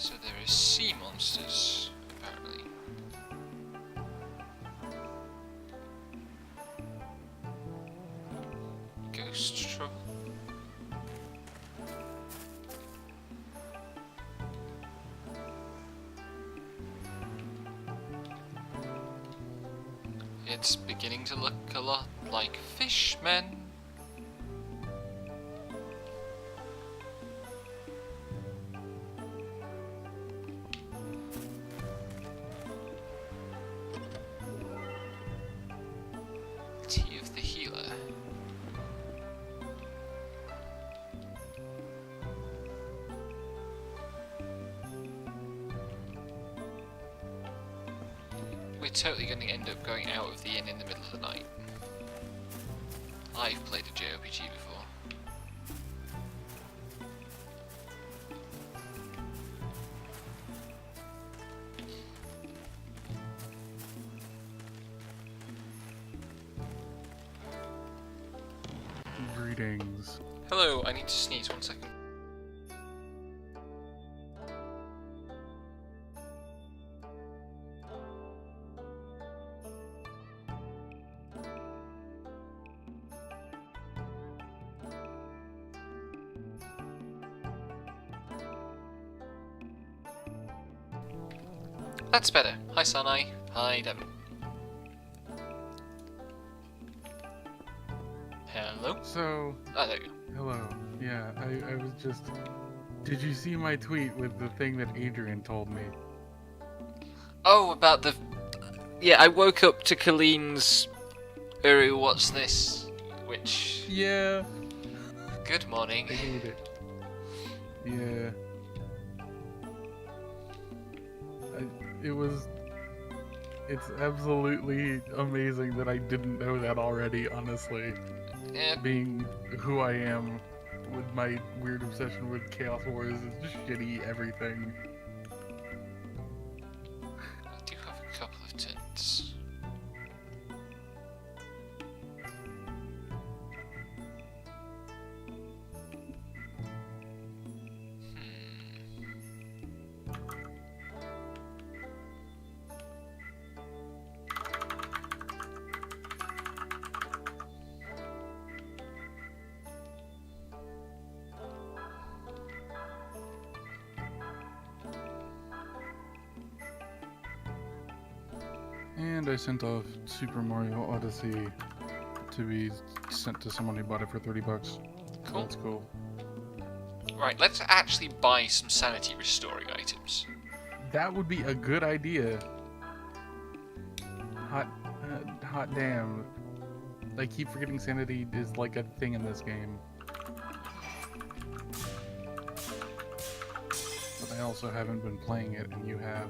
So there are sea monsters, apparently. Ghost trouble. It's beginning to look a lot like Fishmen. Tea of the Healer. We're totally going to end up going out of the inn in the middle of the night. I've played a JRPG before. Greetings. Hello, I need to sneeze 1 second. That's better. Hi Sanai. Hi Devon. Hello? So, Oh, there you go. hello. Yeah, I was just... Did you see my tweet with the thing that Adrian told me? Oh, about the... Yeah, I woke up to Colleen's Uru, what's this? Which... Yeah, Good morning. I hate it. Yeah. It was... It's absolutely amazing that I didn't know that already, honestly. Yeah, Being who I am with my weird obsession with Chaos Wars and shitty everything. I do have a couple of tints. And I sent off Super Mario Odyssey to be sent to someone who bought it for $30. So Cool. that's cool. Right, let's actually buy some sanity restoring items. That would be a good idea. Hot damn. I keep forgetting sanity is like a thing in this game. But I also haven't been playing it, and you have.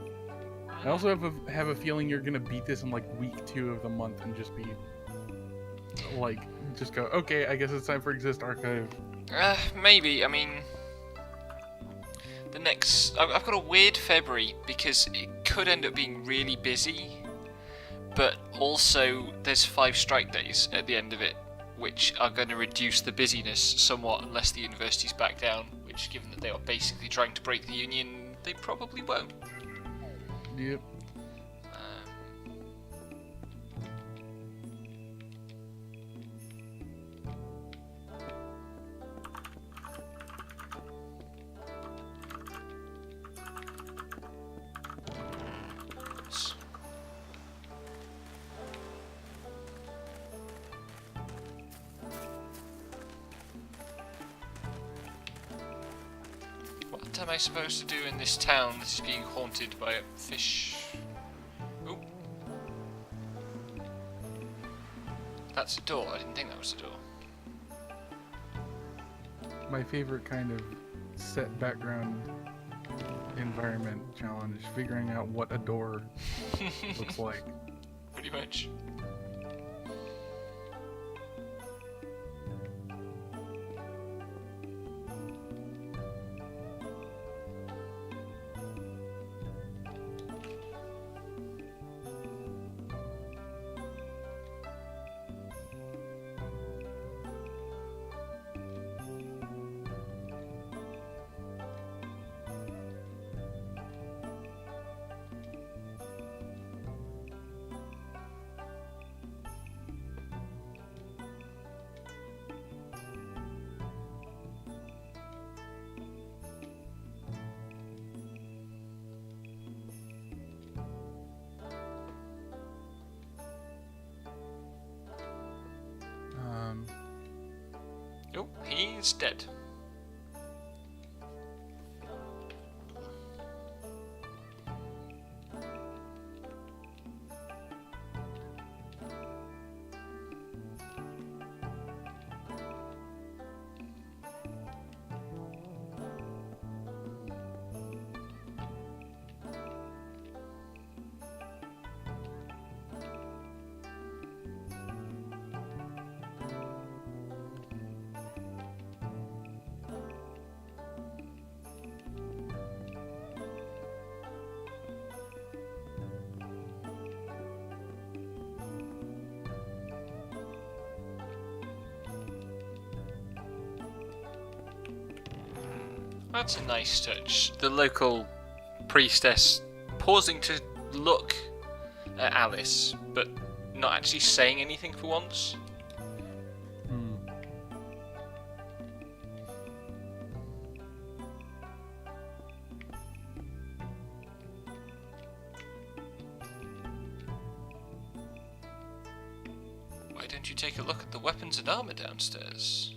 I also have a feeling you're gonna beat this in like week 2 of the month and just be like, just go, okay, I guess it's time for Exist Archive. Maybe. I mean, the next... I've got a weird February because it could end up being really busy, but also there's 5 strike days at the end of it, which are going to reduce the busyness somewhat unless the universities back down, which, given that they are basically trying to break the union, they probably won't. Yep. What am I supposed to do in this town that is being haunted by a fish? Oh. That's a door. I didn't think that was a door. My favorite kind of set background environment challenge, figuring out what a door looks like. Pretty much. it's dead. That's a nice touch. The local priestess pausing to look at Alice, but not actually saying anything for once. Hmm. Why don't you take a look at the weapons and armor downstairs?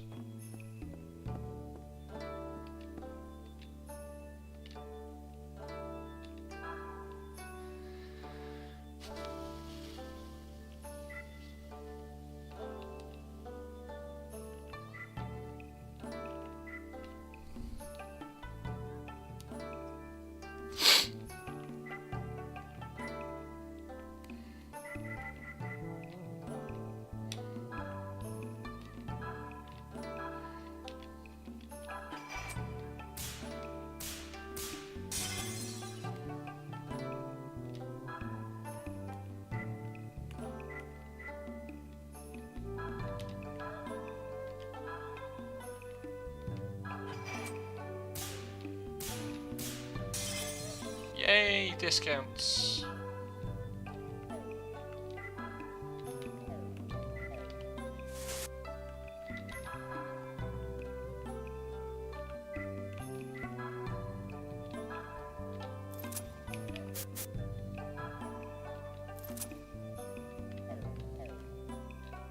Yay, discounts.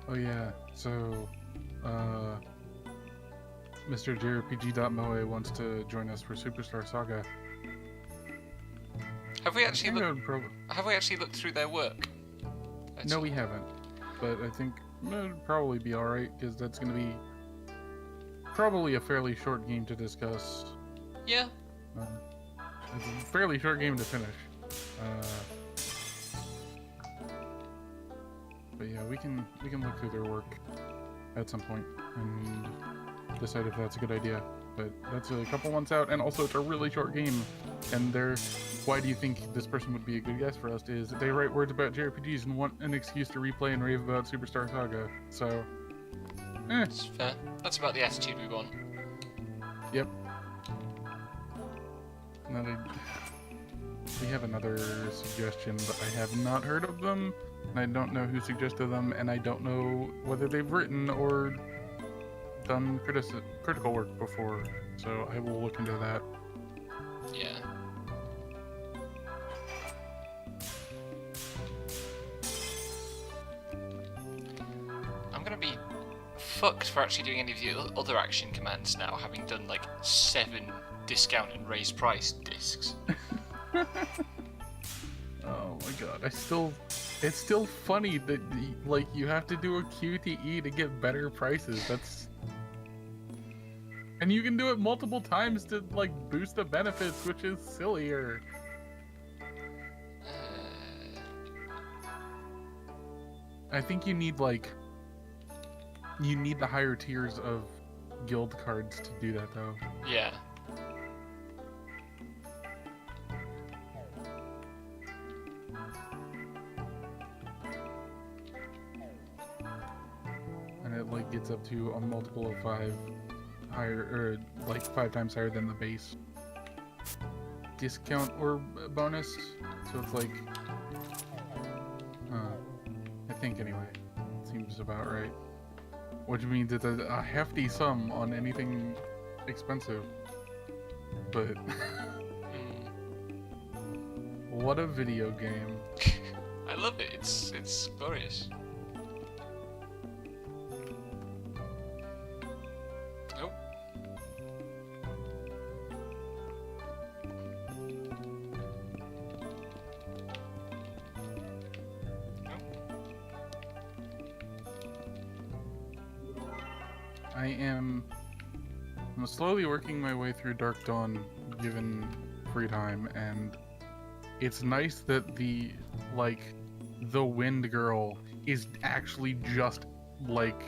Oh yeah, so, Mr. JRPG.moe wants to join us for Superstar Saga. Have we I actually think I looked? would prob- Have we actually looked through their work? No, we haven't. But I think it'd probably be alright, because that's going to be probably a fairly short game to discuss. Yeah. Uh, it's a fairly short game to finish. But yeah, we can look through their work at some point and decide if that's a good idea. But that's a couple months out, and also it's a really short game. And why do you think this person would be a good guest for us? Is they write words about JRPGs and want an excuse to replay and rave about Superstar Saga. So, That's fair. That's about the attitude we want. yep. We have another suggestion, but I have not heard of them, and I don't know who suggested them, and I don't know whether they've written or done critical work before. So I will look into that. Yeah. I'm gonna be fucked for actually doing any of the other action commands now, having done like 7 discount and raised price discs. Oh my god, it's still funny that like you have to do a QTE to get better prices. And you can do it multiple times to like boost the benefits, which is sillier. I think you need the higher tiers of guild cards to do that though. Yeah. And it like gets up to a multiple of 5 higher, or like 5 times higher than the base discount or bonus. So it's like, I think anyway, seems about right. Which means it's a hefty sum on anything expensive. But what a video game. I love it. It's glorious. Nope. I'm slowly working my way through Dark Dawn, given free time, and it's nice that the Wind Girl is actually just like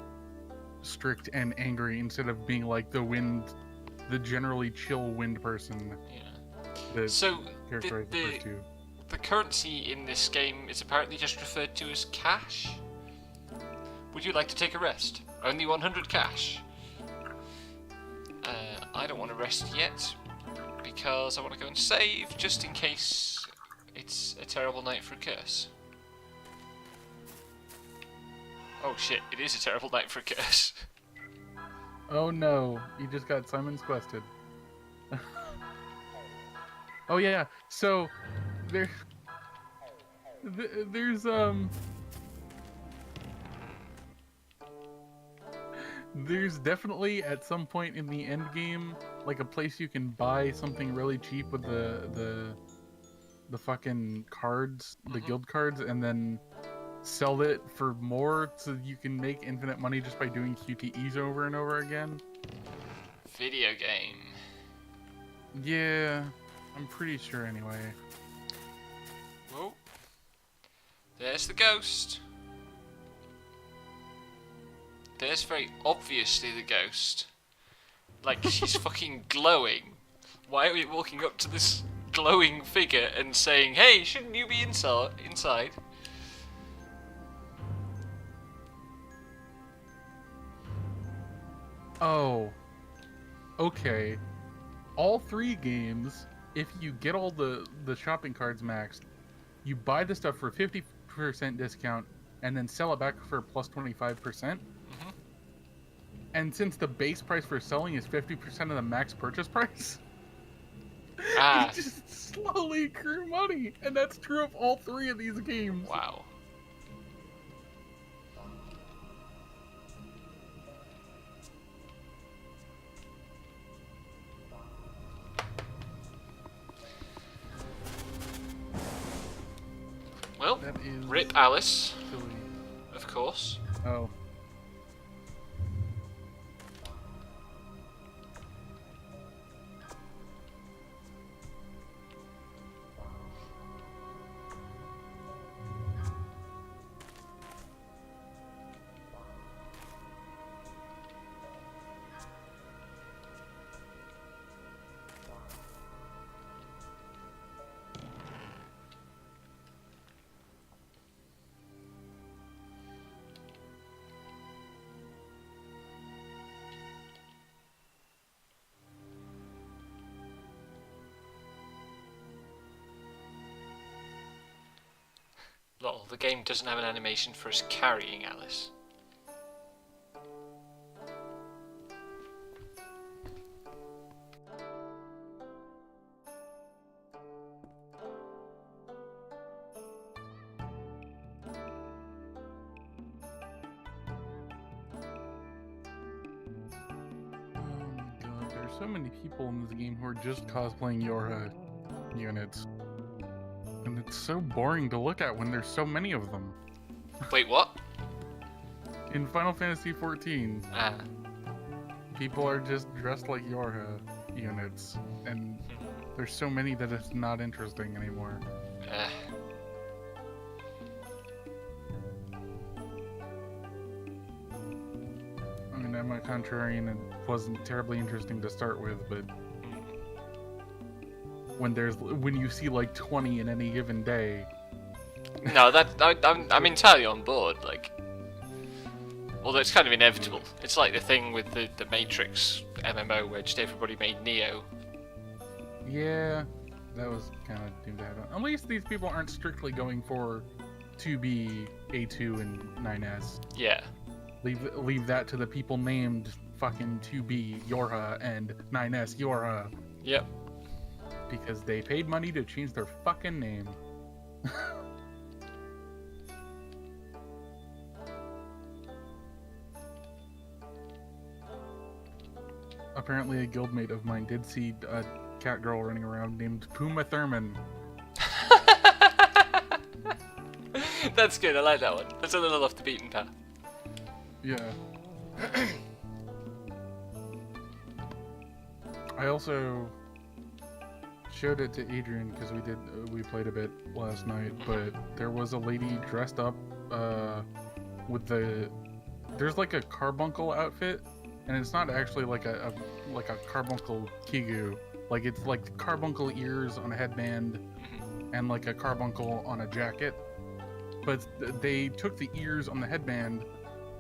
strict and angry instead of being like the generally chill wind person Yeah. that So characterized the first two. the currency in this game is apparently just referred to as cash. Would you like to take a rest? Only 100 cash. I don't want to rest yet because I want to go and save just in case it's a terrible night for a curse. Oh shit, it is a terrible night for a curse. Oh no, you just got Simon's quested. Oh yeah, so there's definitely at some point in the end game like a place you can buy something really cheap with the fucking cards, the guild cards, and then sell it for more so you can make infinite money just by doing QTEs over and over again. Video game. Yeah, I'm pretty sure anyway. Whoa. There's the ghost. There's very obviously the ghost. Like, she's fucking glowing. Why are we walking up to this glowing figure and saying, hey, shouldn't you be inside? Oh. Okay. All three games, if you get all the shopping cards maxed, you buy the stuff for 50% discount and then sell it back for plus 25%. And since the base price for selling is 50% of the max purchase price, Ah. you just slowly accrue money. And that's true of all three of these games. Wow. Well, That is rip Alice, silly. of course. Oh. Lol, the game doesn't have an animation for us carrying Alice. Oh my god, there's so many people in this game who are just cosplaying Yorha units. And it's so boring to look at when there's so many of them. Wait, what? In Final Fantasy XIV, Ah. people are just dressed like Yorha units. And there's so many that it's not interesting anymore. I mean, I'm a contrarian and wasn't terribly interesting to start with, but when you see like 20 in any given day, No, I'm entirely on board. Like, although it's kind of inevitable. It's like the thing with the Matrix MMO where just everybody made Neo. yeah, that was kind of doomed to happen. At least these people aren't strictly going for 2B, A2, and 9S. Yeah. Leave that to the people named fucking 2B Yorha and 9S Yorha, Yep. because they paid money to change their fucking name. Apparently a guildmate of mine did see a cat girl running around named Puma Thurman. That's good. I like that one. That's a little off the beaten path. Yeah. I also showed it to Adrian because we played a bit last night, but there was a lady dressed up with there's like a carbuncle outfit, and it's not actually like a carbuncle kigu. Like it's like carbuncle ears on a headband and like a carbuncle on a jacket. But they took the ears on the headband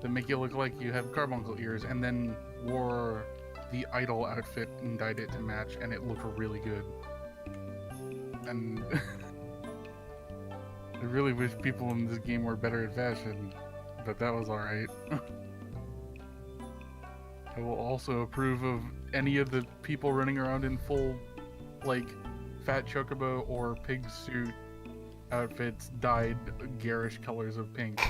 to make it look like you have carbuncle ears, and then wore the idol outfit and dyed it to match, and it looked really good. And I really wish people in this game were better at fashion, but that was alright. I will also approve of any of the people running around in full, like, fat chocobo or pig suit outfits dyed garish colors of pink.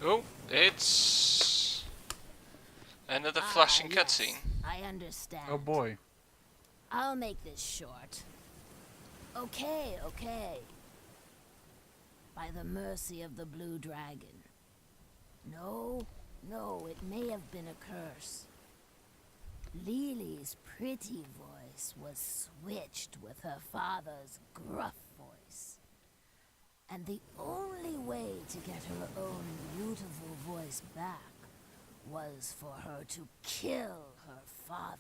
Oh, it's another flashing yes, cutscene. I understand. Oh boy. I'll make this short. Okay. By the mercy of the Blue Dragon. No, it may have been a curse. Lily's pretty voice was switched with her father's gruff voice. And the only way to get her own beautiful voice back was for her to kill her father.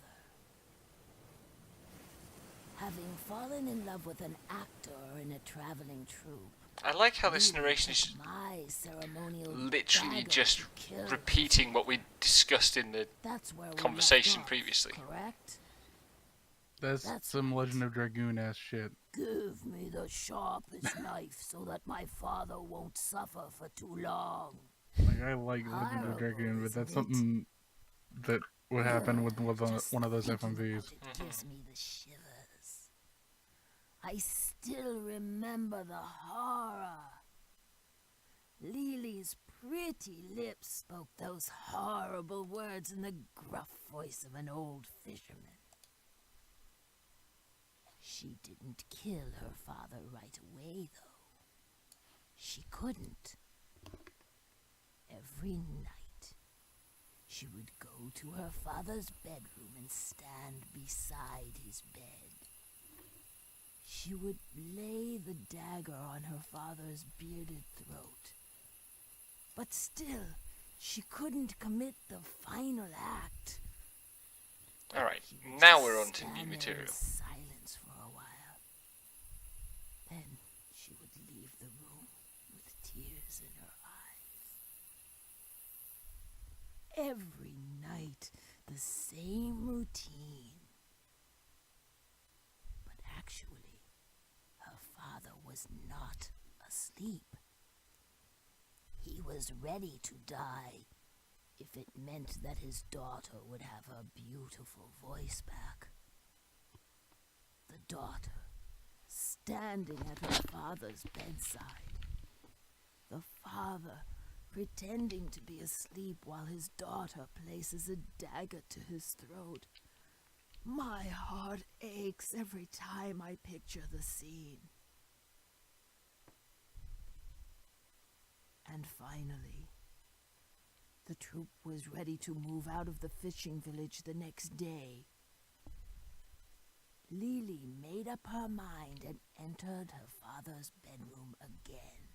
Having fallen in love with an actor in a traveling troupe, I like how this narration is my ceremonial literally dagger just to kill. repeating what we discussed in the That's where we conversation left off, previously. Correct? That's some Legend of Dragoon ass shit. Give me the sharpest knife so that my father won't suffer for too long. Like, I like Legend of Dragoon, but that's something that would happen with one of those Thinking FMVs. about it gives me the shivers. I still remember the horror. Lily's pretty lips spoke those horrible words in the gruff voice of an old fisherman. She didn't kill her father right away, though. She couldn't. Every night, she would go to her father's bedroom and stand beside his bed. She would lay the dagger on her father's bearded throat. But still, she couldn't commit the final act. Alright, She would now just we're on to stand new there material. in silence for a while. Then she would leave the room with tears in her eyes. Every night, the same routine. But actually, her father was not asleep. He was ready to die if it meant that his daughter would have her beautiful voice back. The daughter, standing at her father's bedside. The father, pretending to be asleep while his daughter places a dagger to his throat. My heart aches every time I picture the scene. And finally, the troop was ready to move out of the fishing village the next day. Lily made up her mind and entered her father's bedroom again.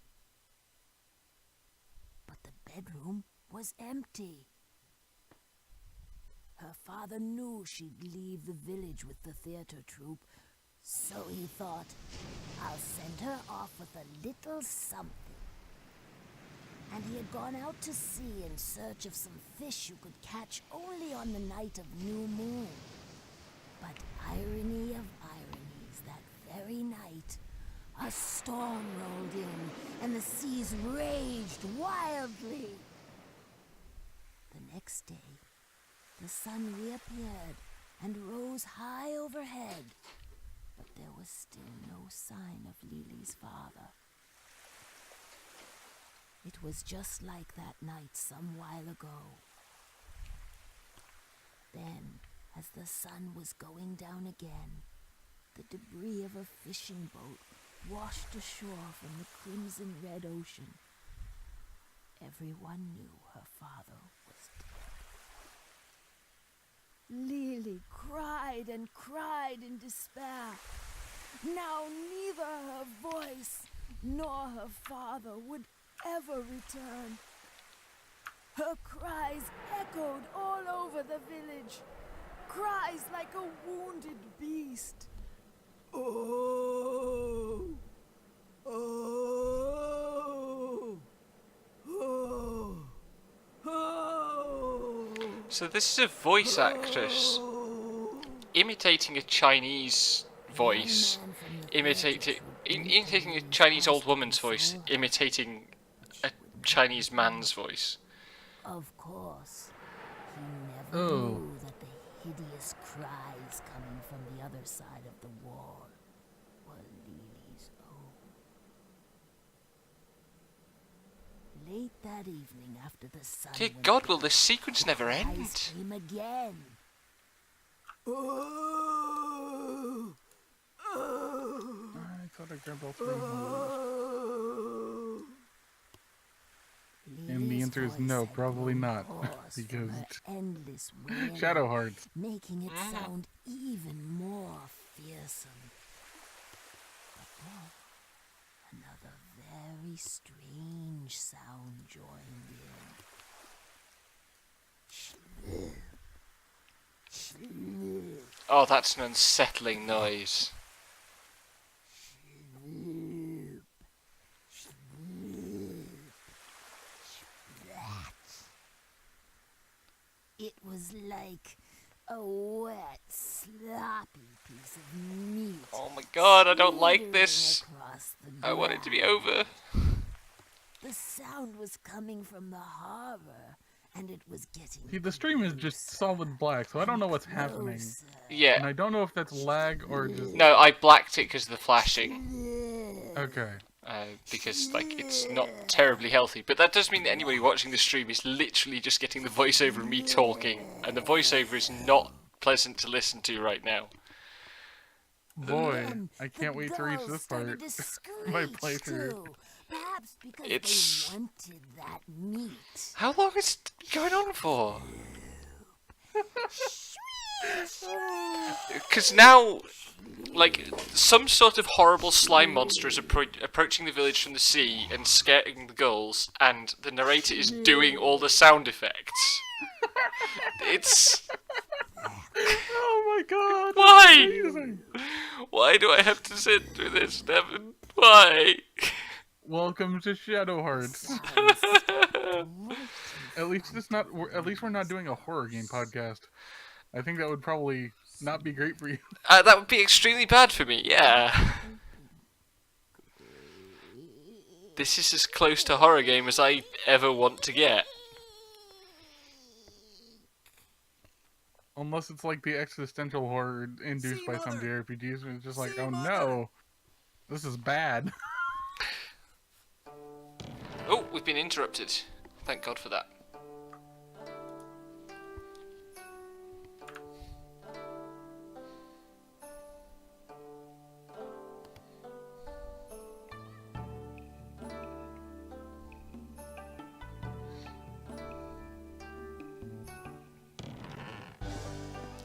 But the bedroom was empty. Her father knew she'd leave the village with the theater troupe, so he thought, I'll send her off with a little something. And he had gone out to sea in search of some fish you could catch only on the night of new moon. But irony of ironies, that very night, a storm rolled in, and the seas raged wildly. The next day, the sun reappeared and rose high overhead, but there was still no sign of Lily's father. It was just like that night some while ago. Then, As the sun was going down again, the debris of a fishing boat washed ashore from the crimson-red ocean. Everyone knew her father was dead. Lily cried and cried in despair. Now neither her voice nor her father would ever return. Her cries echoed all over the village, cries like a wounded beast. Oh! Oh! Oh! Oh! So this is a voice actress imitating a Chinese voice, imitating a Chinese old woman's voice, imitating a Chinese man's voice. Of course, he never Oh. knew that the hideous cries coming from the other side of the wall were Lily's own. Late that evening, after the sun Dear went God, will down, this sequence never cries end? came again. Oh! Oh! I thought I grabbed all three. Oh! And the answer is no, probably not, because Shadow Hearts. Making it sound even more fearsome. But then, another very strange sound joined in. Oh, that's an unsettling noise. It was like a wet, sloppy piece of meat. Oh my God, I don't like this. Across the I want it to be ground. over. The sound was coming from the harbor, and it was getting. See, the stream is just solid black, so I don't know what's happening. closer. And Yeah. I don't know if that's lag or just... No, I blacked it because of the flashing. Okay. Because, like, it's not terribly healthy. But that does mean that anybody watching the stream is literally just getting the voiceover of me talking. And the voiceover is not pleasant to listen to right now. Boy, Then I can't the wait to reach girls this started part. to My screech, playthrough. too. Perhaps because It's- they wanted that meat. How long is it going on for? Because now, like, some sort of horrible slime monster is approaching the village from the sea and scaring the girls, and the narrator is doing all the sound effects. It's... Oh my god! Why? That's amazing. Why do I have to sit through this, Devin? Why? Welcome to Shadow Hearts. At least it's not. At least we're not doing a horror game podcast. I think that would probably not be great for you. That would be extremely bad for me, yeah. This is as close to horror game as I ever want to get. Unless it's like the existential horror induced by some JRPGs, and it's just like, oh no, this is bad. Oh, we've been interrupted. Thank God for that.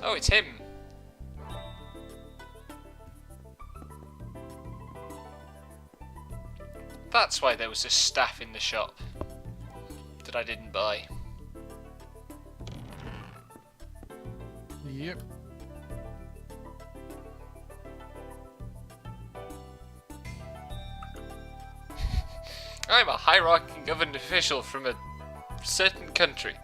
Oh, it's him. That's why there was a staff in the shop that I didn't buy. Yep. I'm a high-ranking government official from a certain country.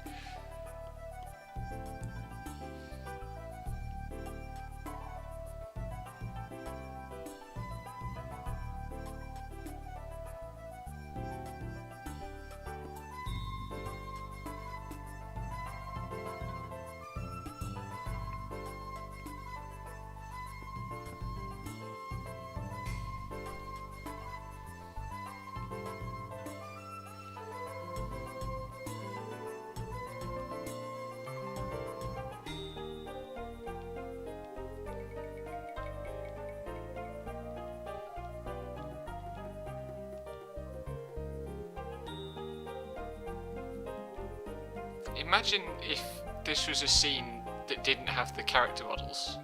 imagine if this was a scene that didn't have the character models.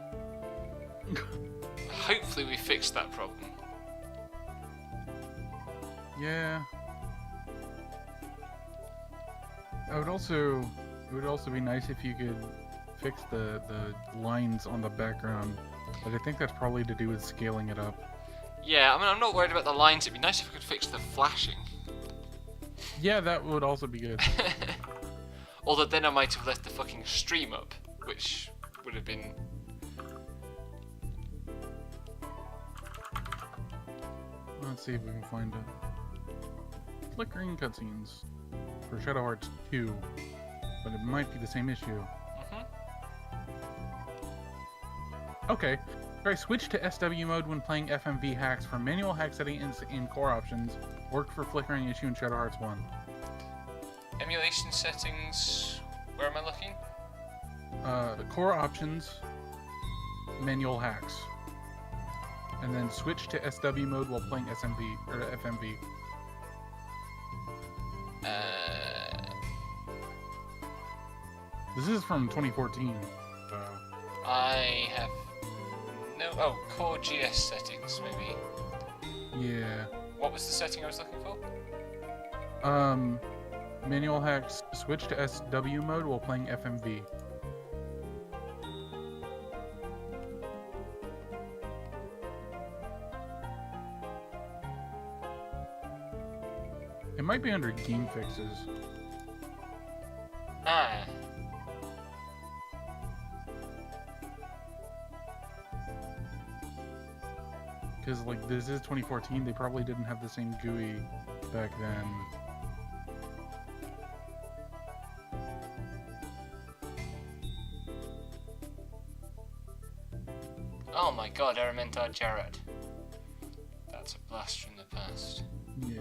Hopefully we fixed that problem. Yeah. It would also be nice if you could fix the lines on the background. But I think that's probably to do with scaling it up. Yeah, I mean, I'm not worried about the lines. It'd be nice if we could fix the flashing. Yeah, that would also be good. Although then I might have left the fucking stream up, which would have been... Let's see if we can find it. Flickering cutscenes for Shadow Hearts 2, but it might be the same issue. Mhm. Okay. Try switch to SW mode when playing FMV hacks for manual hack settings in core options. Work for flickering issue in Shadow Hearts 1. Emulation settings... Where am I looking? The core options, manual hacks. And then switch to SW mode while playing SMV or FMV. This is from 2014. So. I have... No... Oh, core GS settings, maybe. Yeah. What was the setting I was looking for? Manual hacks, switch to SW mode while playing FMV. It might be under game fixes. Ah. Because, like, this is 2014, they probably didn't have the same GUI back then. Oh my god, Araminta Jared. That's a blast from the past. Yeah.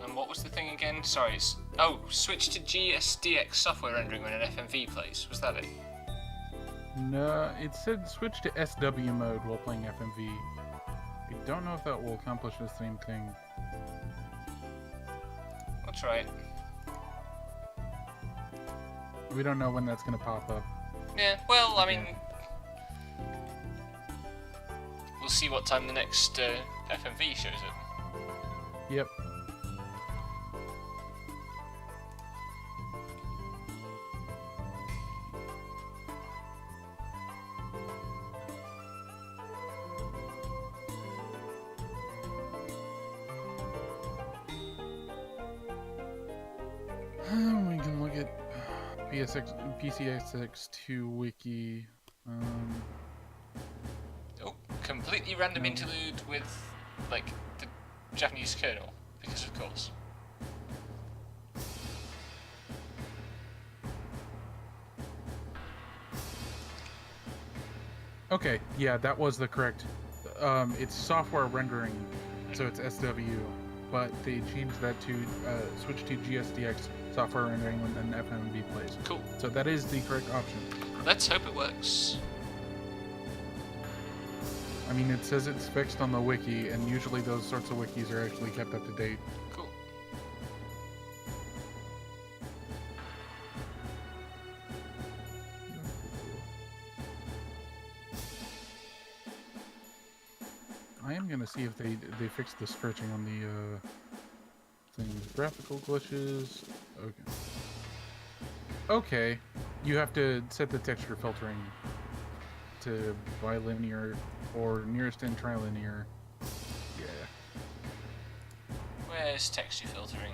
And what was the thing again? Sorry, oh, switch to GSDX software rendering when an FMV plays. Was that it? No, it said switch to SW mode while playing FMV. I don't know if that will accomplish the same thing. I'll try it. We don't know when that's going to pop up. Yeah, well, I mean... We'll see what time the next FMV shows up. Yep. We can look at PCSX2 wiki. Oh, completely random interlude with, like, the Japanese kernel, because of course. Okay, yeah, that was the correct. It's software rendering, so it's SW, but they changed that to switch to GSDX software rendering when an FMV plays. Cool. So that is the correct option. Let's hope it works. I mean, it says it's fixed on the wiki, and usually those sorts of wikis are actually kept up to date. Cool. I am gonna see if they fixed the stretching on the things. Graphical glitches. Okay. Okay. You have to set the texture filtering to bilinear or nearest in trilinear. Yeah. Where's texture filtering?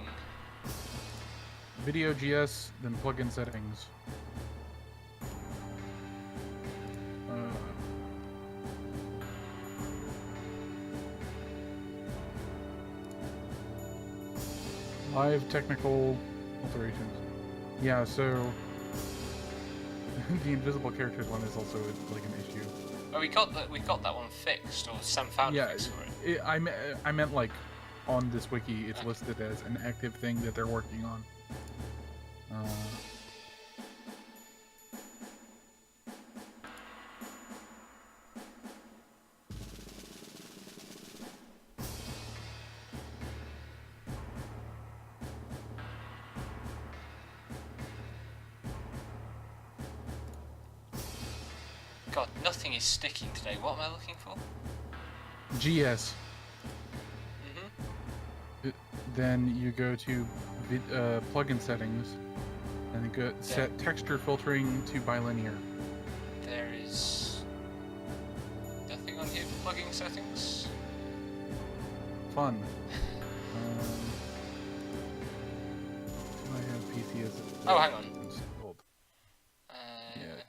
Video GS, then plugin settings. Live technical alterations. Yeah, so the invisible characters one is also like an issue. Oh, we got that one fixed, or Sam found a Yeah, fix for it. I meant like on this wiki, it's listed as an active thing that they're working on. God, nothing is sticking today. What am I looking for? GS. Mm-hmm. Then you go to plugin settings, and then go set texture filtering to bilinear. There is nothing on here for plugin settings. Fun. Do I have PC as? Oh, hang on. Hold. Yeah.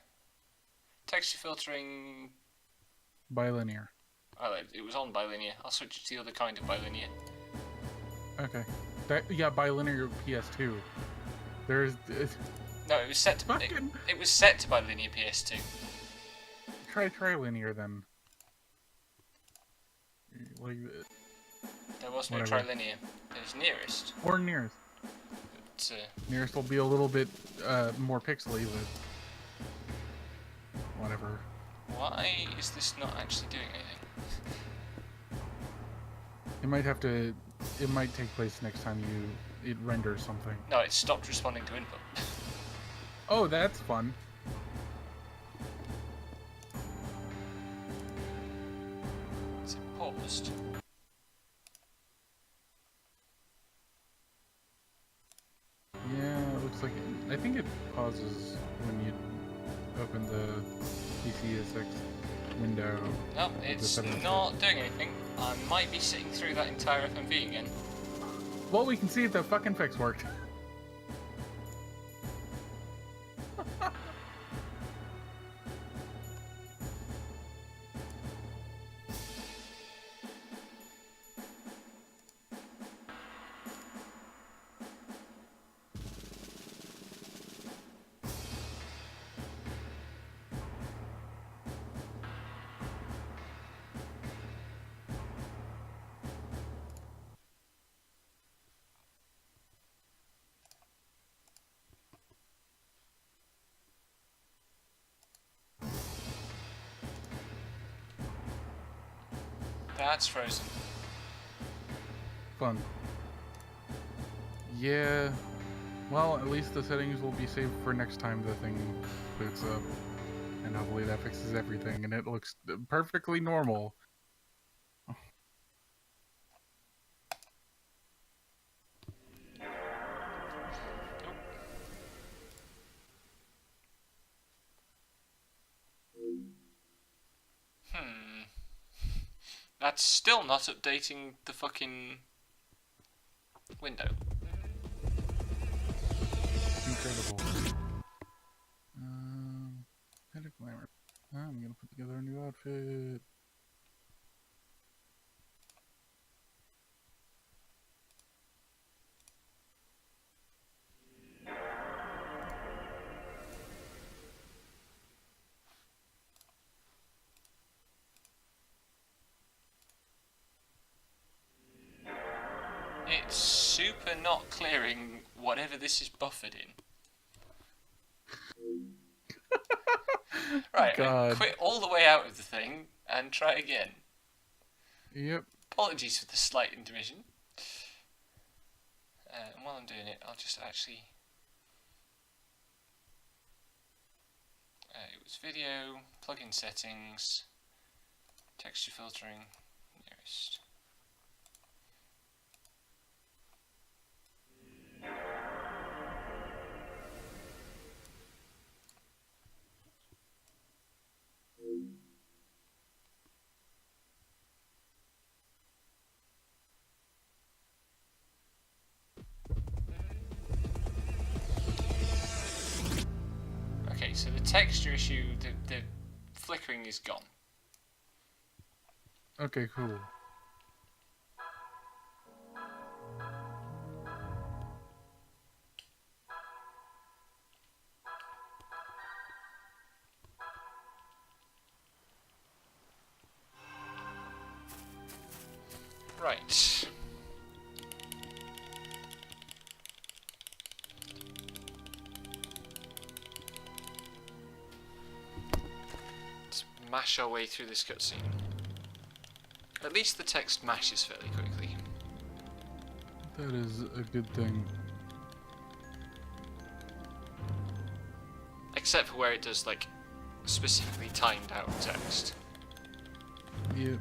Texture filtering. Bilinear. Oh, it was on bilinear. I'll switch it to the other kind of bilinear. Okay. Yeah, bilinear PS2. There's. No, it was set to. Fucking. It was set to bilinear PS2. Try linear then. Like. There was no Whatever. trilinear. There's nearest. Or nearest. But, Nearest will be a little bit more pixely, but whatever. why is this not actually doing anything? It might have to. It might take place next time it renders something. No, it stopped responding to input. Oh, that's fun. Is it paused? Yeah, it looks like I think it pauses when you open the PCSX window. No, it's not doing anything. I might be sitting through that entire FMV again. Well, we can see if the fucking fix worked. That's frozen. Fun. Yeah. Well, at least the settings will be saved for next time the thing boots up. And hopefully that fixes everything and it looks perfectly normal. That's still not updating the fucking window. Incredible. Head of glamour. I'm gonna put together a new outfit. It's super not clearing whatever this is buffered in. Right, God. quit all the way out of the thing and try again. Yep. Apologies for the slight intermission. And while I'm doing it, I'll just actually... it was video, plugin settings, texture filtering, nearest. Okay, so the texture issue, the flickering is gone. Okay, cool. Right. Let's mash our way through this cutscene. At least the text mashes fairly quickly. That is a good thing. Except for where it does, like, specifically timed out text. Yeah.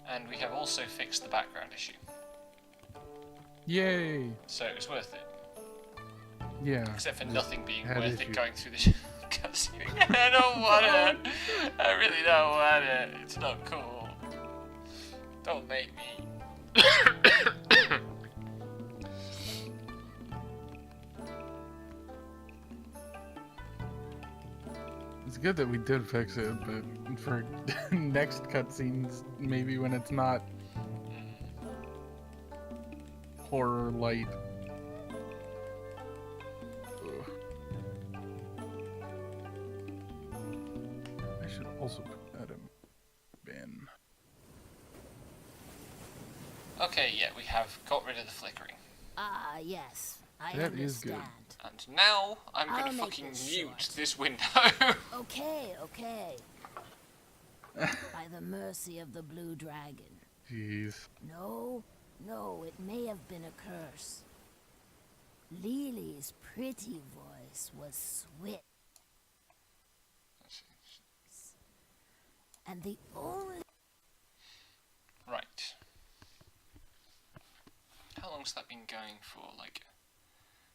And we have also fixed the background issue, Yay! so it was worth it. Yeah. Except for nothing being had worth it issues. going through this cutscene. I don't want it. I really don't want it. It's not cool. Don't make me. It's good that we did fix it, but for next cutscenes, maybe when it's not horror light. Ugh. I should also put that in bin. Okay, yeah, we have got rid of the flickering. Ah, yes. I That is good. understand. And now I'm I'll gonna make fucking this mute short. this window. Okay, okay. By the mercy of the Blue Dragon. Jeez. No, no, it may have been a curse. Lily's pretty voice was sweet. And the only... Right. How long's that been going for? Like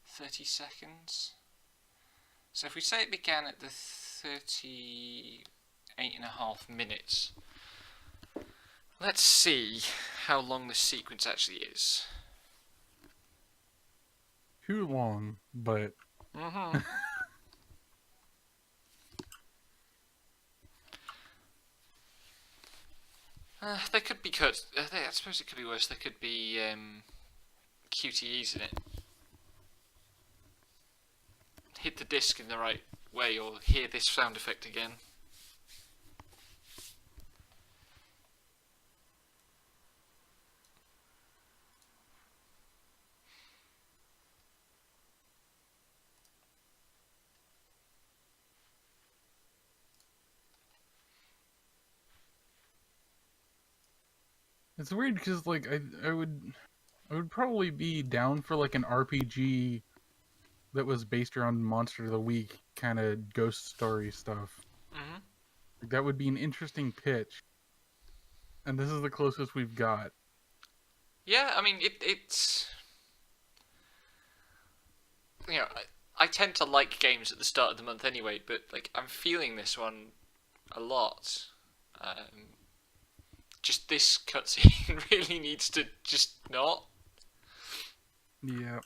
30 seconds? So if we say it began at the 38.5 minutes, let's see how long the sequence actually is. Too long, but Mm-hmm. There could be cuts. I suppose it could be worse. There could be QTEs in it. Hit the disc in the right way, or hear this sound effect again. it's weird because like I would probably be down for like an RPG that was based around Monster of the Week kind of ghost story stuff. Mm-hmm. Like, that would be an interesting pitch. And this is the closest we've got. Yeah, I mean it's you know I tend to like games at the start of the month anyway, but like I'm feeling this one a lot. Just this cutscene really needs to just not. Yeah.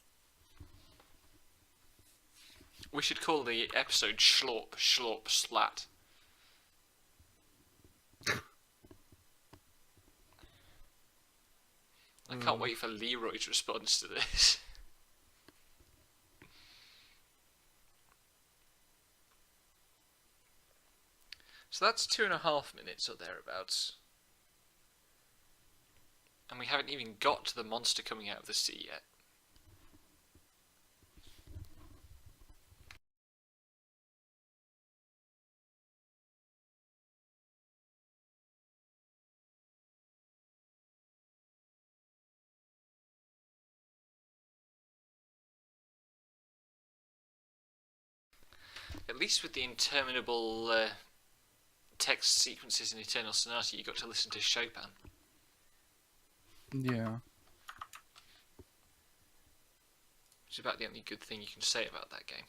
We should call the episode Schlorp, Schlorp, Slat. I can't wait for Leroy's response to this. So that's 2.5 minutes or thereabouts. And we haven't even got to the monster coming out of the sea yet. At least with the interminable text sequences in Eternal Sonata, you got to listen to Chopin. Yeah. Which is about the only good thing you can say about that game.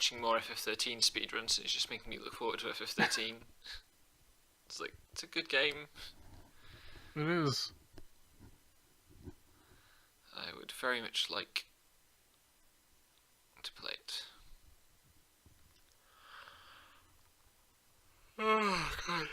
watching more FF13 speedruns. It's just making me look forward to FF13. It's like, it's a good game. It is. I would very much like to play it. Oh, God.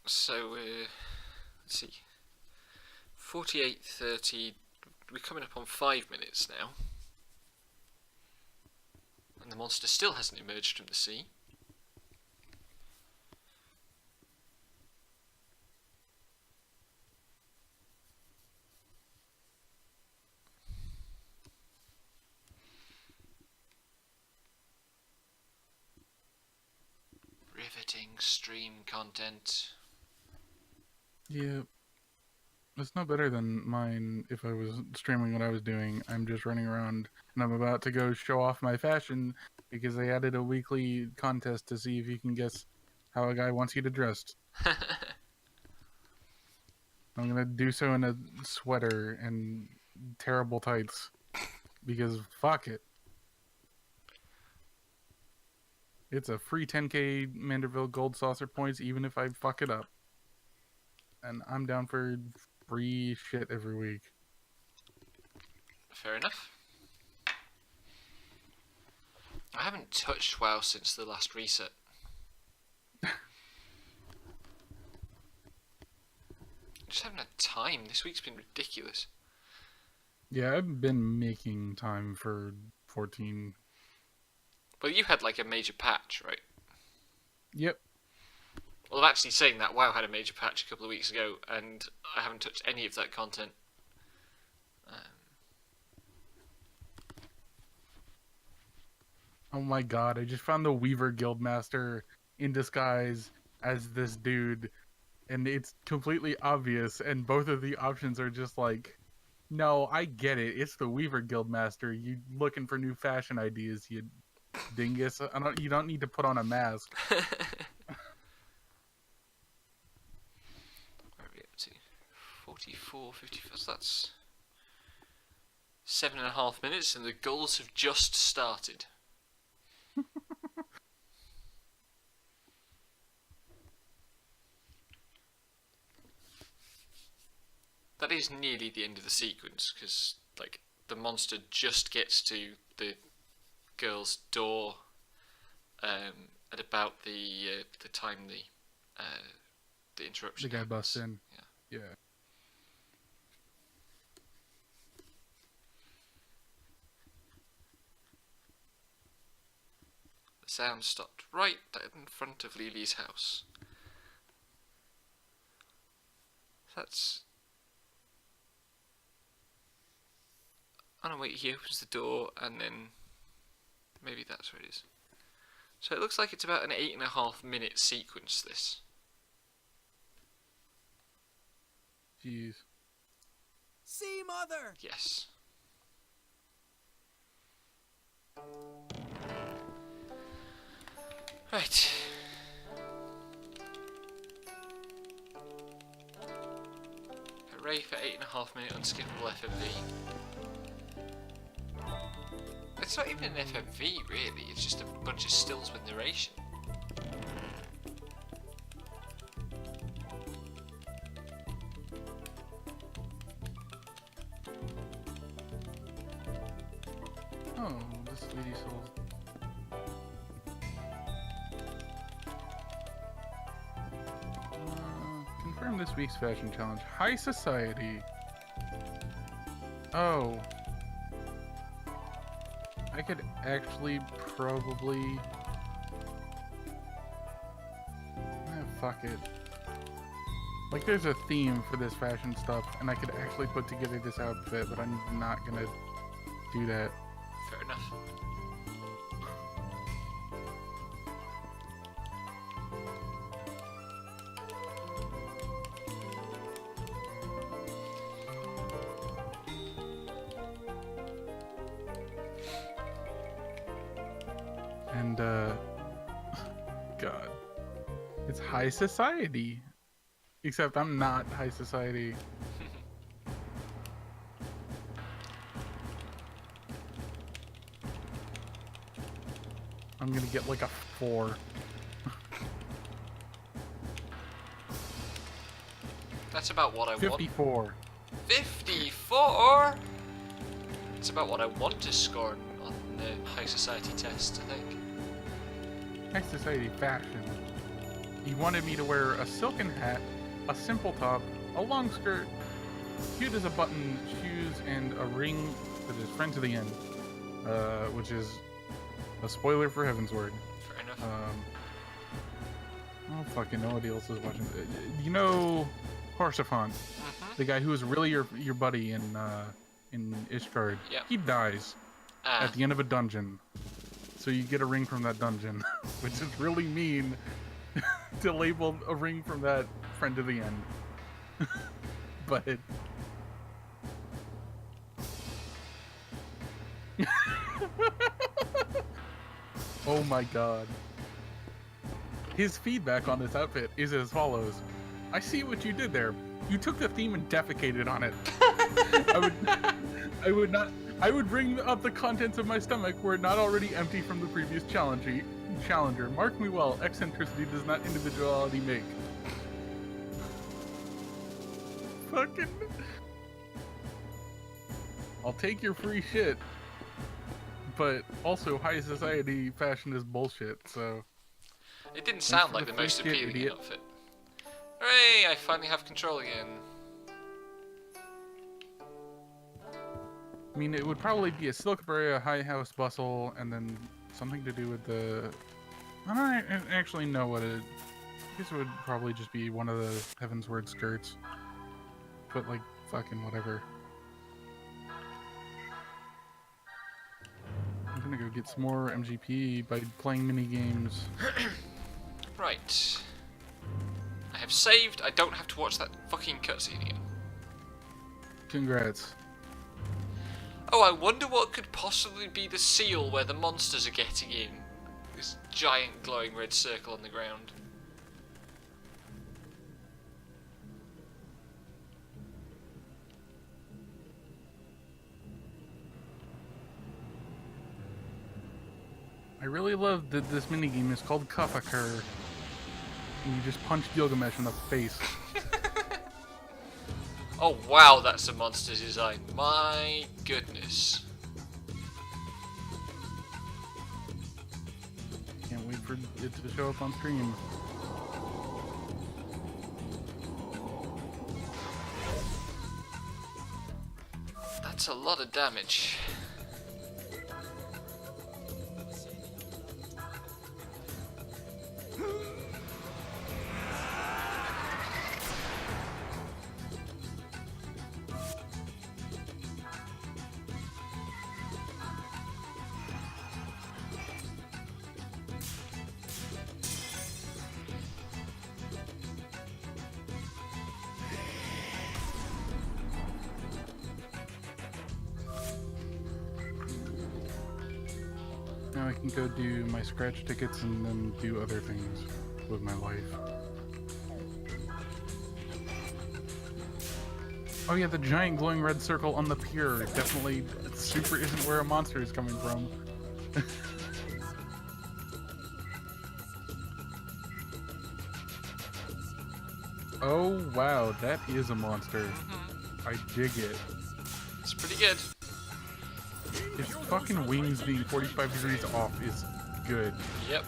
So, let's see. 48:30. We're coming up on 5 minutes now. And the monster still hasn't emerged from the sea. Riveting stream content. Yeah. It's no better than mine if I was streaming what I was doing. I'm just running around and I'm about to go show off my fashion because they added a weekly contest to see if you can guess how a guy wants you to dress. I'm gonna do so in a sweater and terrible tights because fuck it. It's a free 10k Manderville Gold Saucer points even if I fuck it up. And I'm down for free shit every week. Fair enough. I haven't touched WoW since the last reset. Just haven't had time. This week's been ridiculous. Yeah, I've been making time for 14. Well, you had like a major patch, right? Yep. Well, I'm actually saying that WoW had a major patch a couple of weeks ago, and I haven't touched any of that content. Oh my god, I just found the Weaver Guildmaster in disguise as this dude, and it's completely obvious, and both of the options are just like, no, I get it, it's the Weaver Guildmaster, you looking for new fashion ideas, you dingus. You don't need to put on a mask. Where are we up to? 44, 55, so that's 7.5 minutes, and the goals have just started. That is nearly the end of the sequence, because like the monster just gets to the girl's door at about the time the interruption. The guy busts in. Yeah. Yeah. The sound stopped right in front of Lily's house. That's... Oh no, wait, he opens the door and then... Maybe that's where it is. So it looks like it's about an 8.5 minute sequence, this. Jeez. See, Mother! Yes. Right. Hooray for 8.5 minute unskippable FMV. It's not even an FMV really, it's just a bunch of stills with narration. Oh, this lady sold. Confirm this week's fashion challenge. High Society. Oh. I could actually probably... fuck it. Like, there's a theme for this fashion stuff, and I could actually put together this outfit, but I'm not gonna do that. Fair enough. and God, it's high society. Except I'm not high society. I'm gonna get like a 4. That's about what I want. 54. 54? It's about what I want to score on the high society test, I think. High society fashion. He wanted me to wear a silken hat, a simple top, a long skirt, cute as a button, shoes, and a ring that is friend to the end. Which is a spoiler for Heavensward. Fair enough. I don't fucking know what else is watching. You know Horsefant, the guy who was really your buddy in Ishgard. Yep. He dies at the end of a dungeon. So you get a ring from that dungeon, which is really mean to label a ring from that friend to the end. But oh my god. His feedback on this outfit is as follows. I see what you did there. You took the theme and defecated on it. I would bring up the contents of my stomach were it not already empty from the previous challenger. Mark me well, eccentricity does not individuality make. Fucking... I'll take your free shit. But also high society fashion is bullshit, so... It didn't sound for like the the most free shit, appealing idiot. outfit. Hooray! I finally have control again. I mean, it would probably be a silk beret, a high house bustle, and then something to do with the... I don't actually know what it... I guess it would probably just be one of the Heavensward skirts. But, like, fucking whatever. I'm gonna go get some more MGP by playing mini games. Right. I have saved. I don't have to watch that fucking cutscene again. Congrats. Oh, I wonder what could possibly be the seal where the monsters are getting in. This giant glowing red circle on the ground. I really love that this minigame is called Kafakar. And you just punch Gilgamesh in the face. Oh wow, that's a monster design. My goodness. Can't wait for it to show up on screen. That's a lot of damage. Now I can go do my scratch tickets and then do other things with my life. Oh yeah, the giant glowing red circle on the pier. Definitely super isn't where a monster is coming from. Oh wow, that is a monster. I dig it. It's pretty good. His fucking wings being 45 degrees off is good. Yep.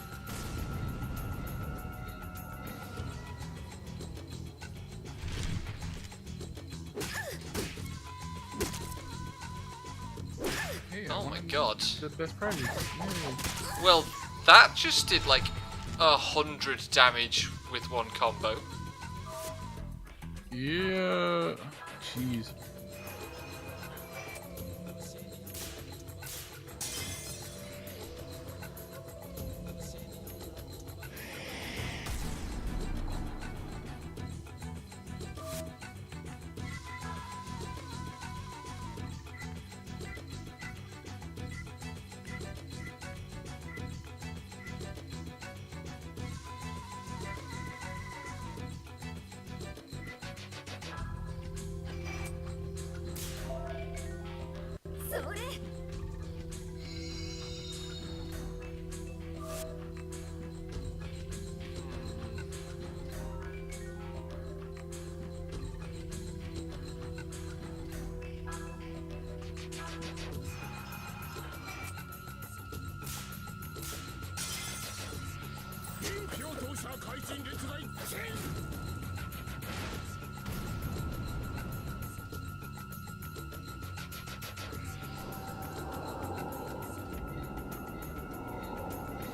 Hey, I Oh my won god. The best prize. Yay. Well, that just did like 100 damage with one combo. Yeah. Jeez.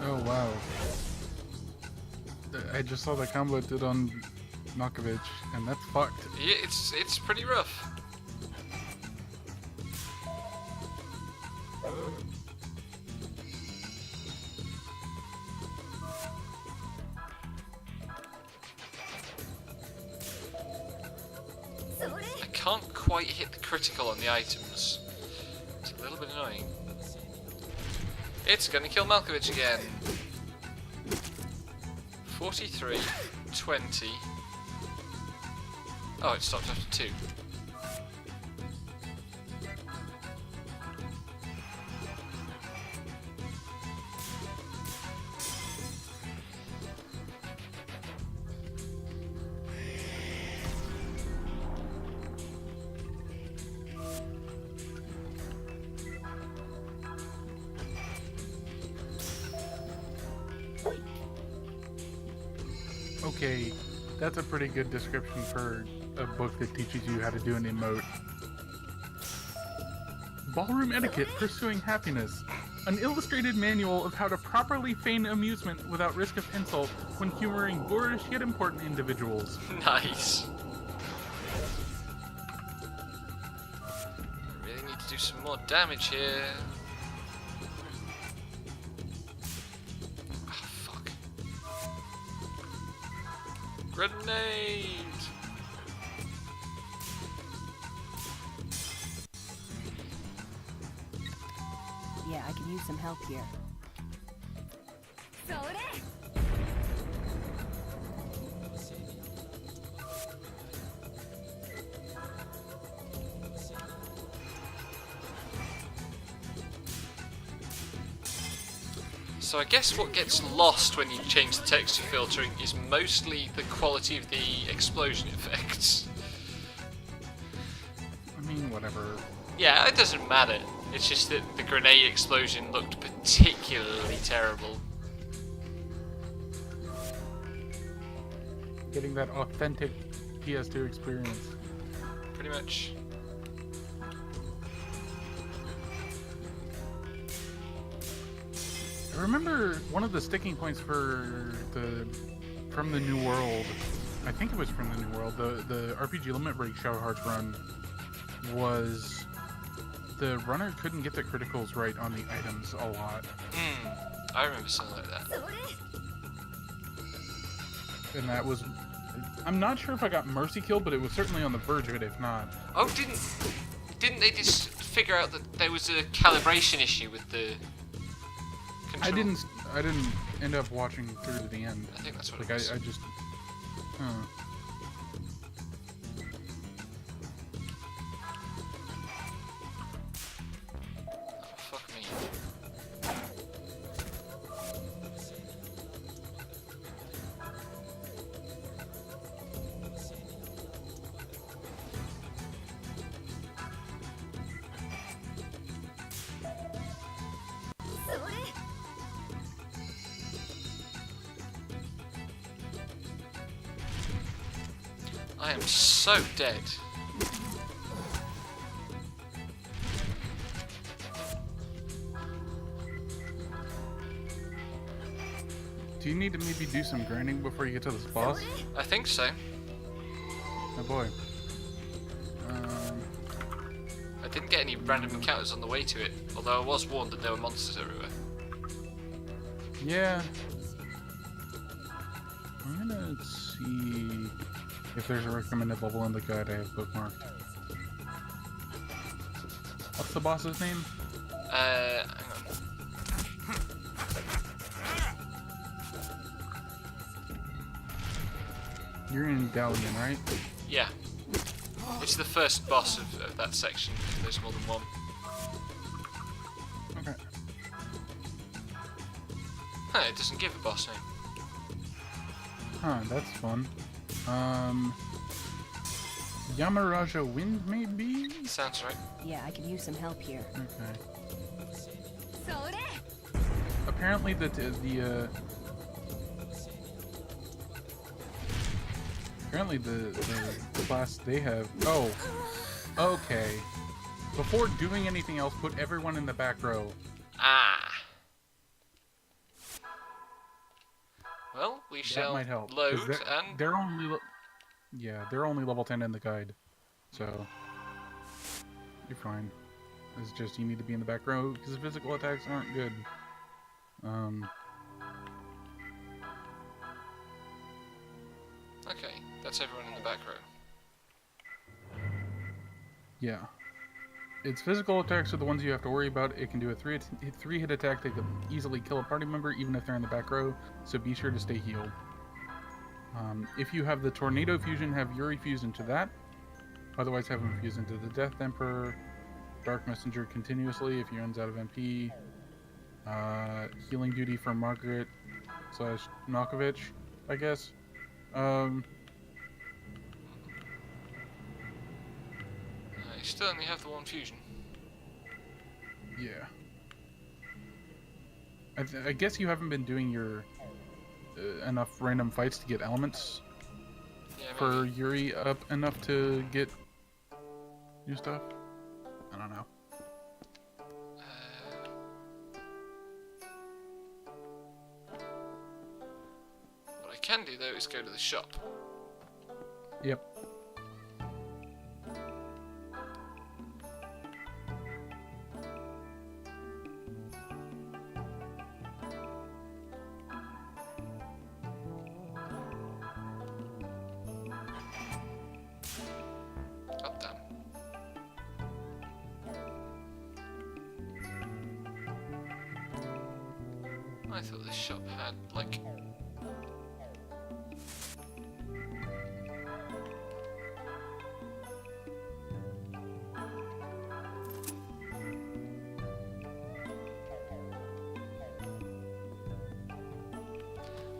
Oh wow. I just saw the combo it did on Malkovich, and that's fucked. Yeah, it's pretty rough. I can't quite hit the critical on the items. It's a little bit annoying. It's gonna kill Malkovich again. 43, 20. Oh, it stopped after 2. Okay, that's a pretty good description for a book that teaches you how to do an emote. Ballroom Etiquette: Pursuing Happiness. An illustrated manual of how to properly feign amusement without risk of insult when humoring boorish yet important individuals. Nice. Really need to do some more damage here. Oh, fuck. Grenade! Yeah, I can use some help here. So I guess what gets lost when you change the texture filtering is mostly the quality of the explosion effects. I mean, whatever. Yeah, it doesn't matter. It's just that the grenade explosion looked particularly terrible. Getting that authentic PS2 experience. Pretty much. I remember one of the sticking points for From the New World, I think it was From the New World, the RPG Limit Break Shadow Hearts run, was the runner couldn't get the criticals right on the items a lot. I remember something like that. And that was, I'm not sure if I got mercy killed, but it was certainly on the verge of it, if not. Oh, didn't they just figure out that there was a calibration issue with the control? I didn't end up watching through to the end. I think that's what Like it was. I just, Oh, fuck me. I am so dead. do you need to maybe do some grinding before you get to this boss? I think so. Oh boy. I didn't get any random encounters on the way to it, although I was warned that there were monsters everywhere. Yeah. I'm gonna see if there's a recommended level in the guide I have bookmarked. What's the boss's name? Hang on. You're in Dalian, right? Yeah. It's the first boss of that section. There's more than one. Huh, it doesn't give a boss name. Huh, that's fun. Yamaraja Wind, maybe? Sounds right. Yeah, I can use some help here. Okay. Apparently apparently the class they have. Oh, okay. Before doing anything else, put everyone in the back row. Ah. Well, we That shall might help. 'cause load they're, and... they're only yeah, they're only level 10 in the guide, so you're fine. It's just you need to be in the back row because the physical attacks aren't good. Okay, that's everyone in the back row. Yeah. Its physical attacks are the ones you have to worry about. It can do a three-hit attack that can easily kill a party member, even if they're in the back row, so be sure to stay healed. If you have the Tornado Fusion, have Yuri fuse into that. Otherwise, have him fuse into the Death Emperor. Dark Messenger continuously if he runs out of MP. Healing Duty for Margaret / Malkovich, I guess. I still only have the one fusion. Yeah. I guess you haven't been doing your enough random fights to get elements Yeah, for maybe. Yuri up enough to get new stuff. I don't know. What I can do though is go to the shop. Yep. God damn. I thought this shop had, like...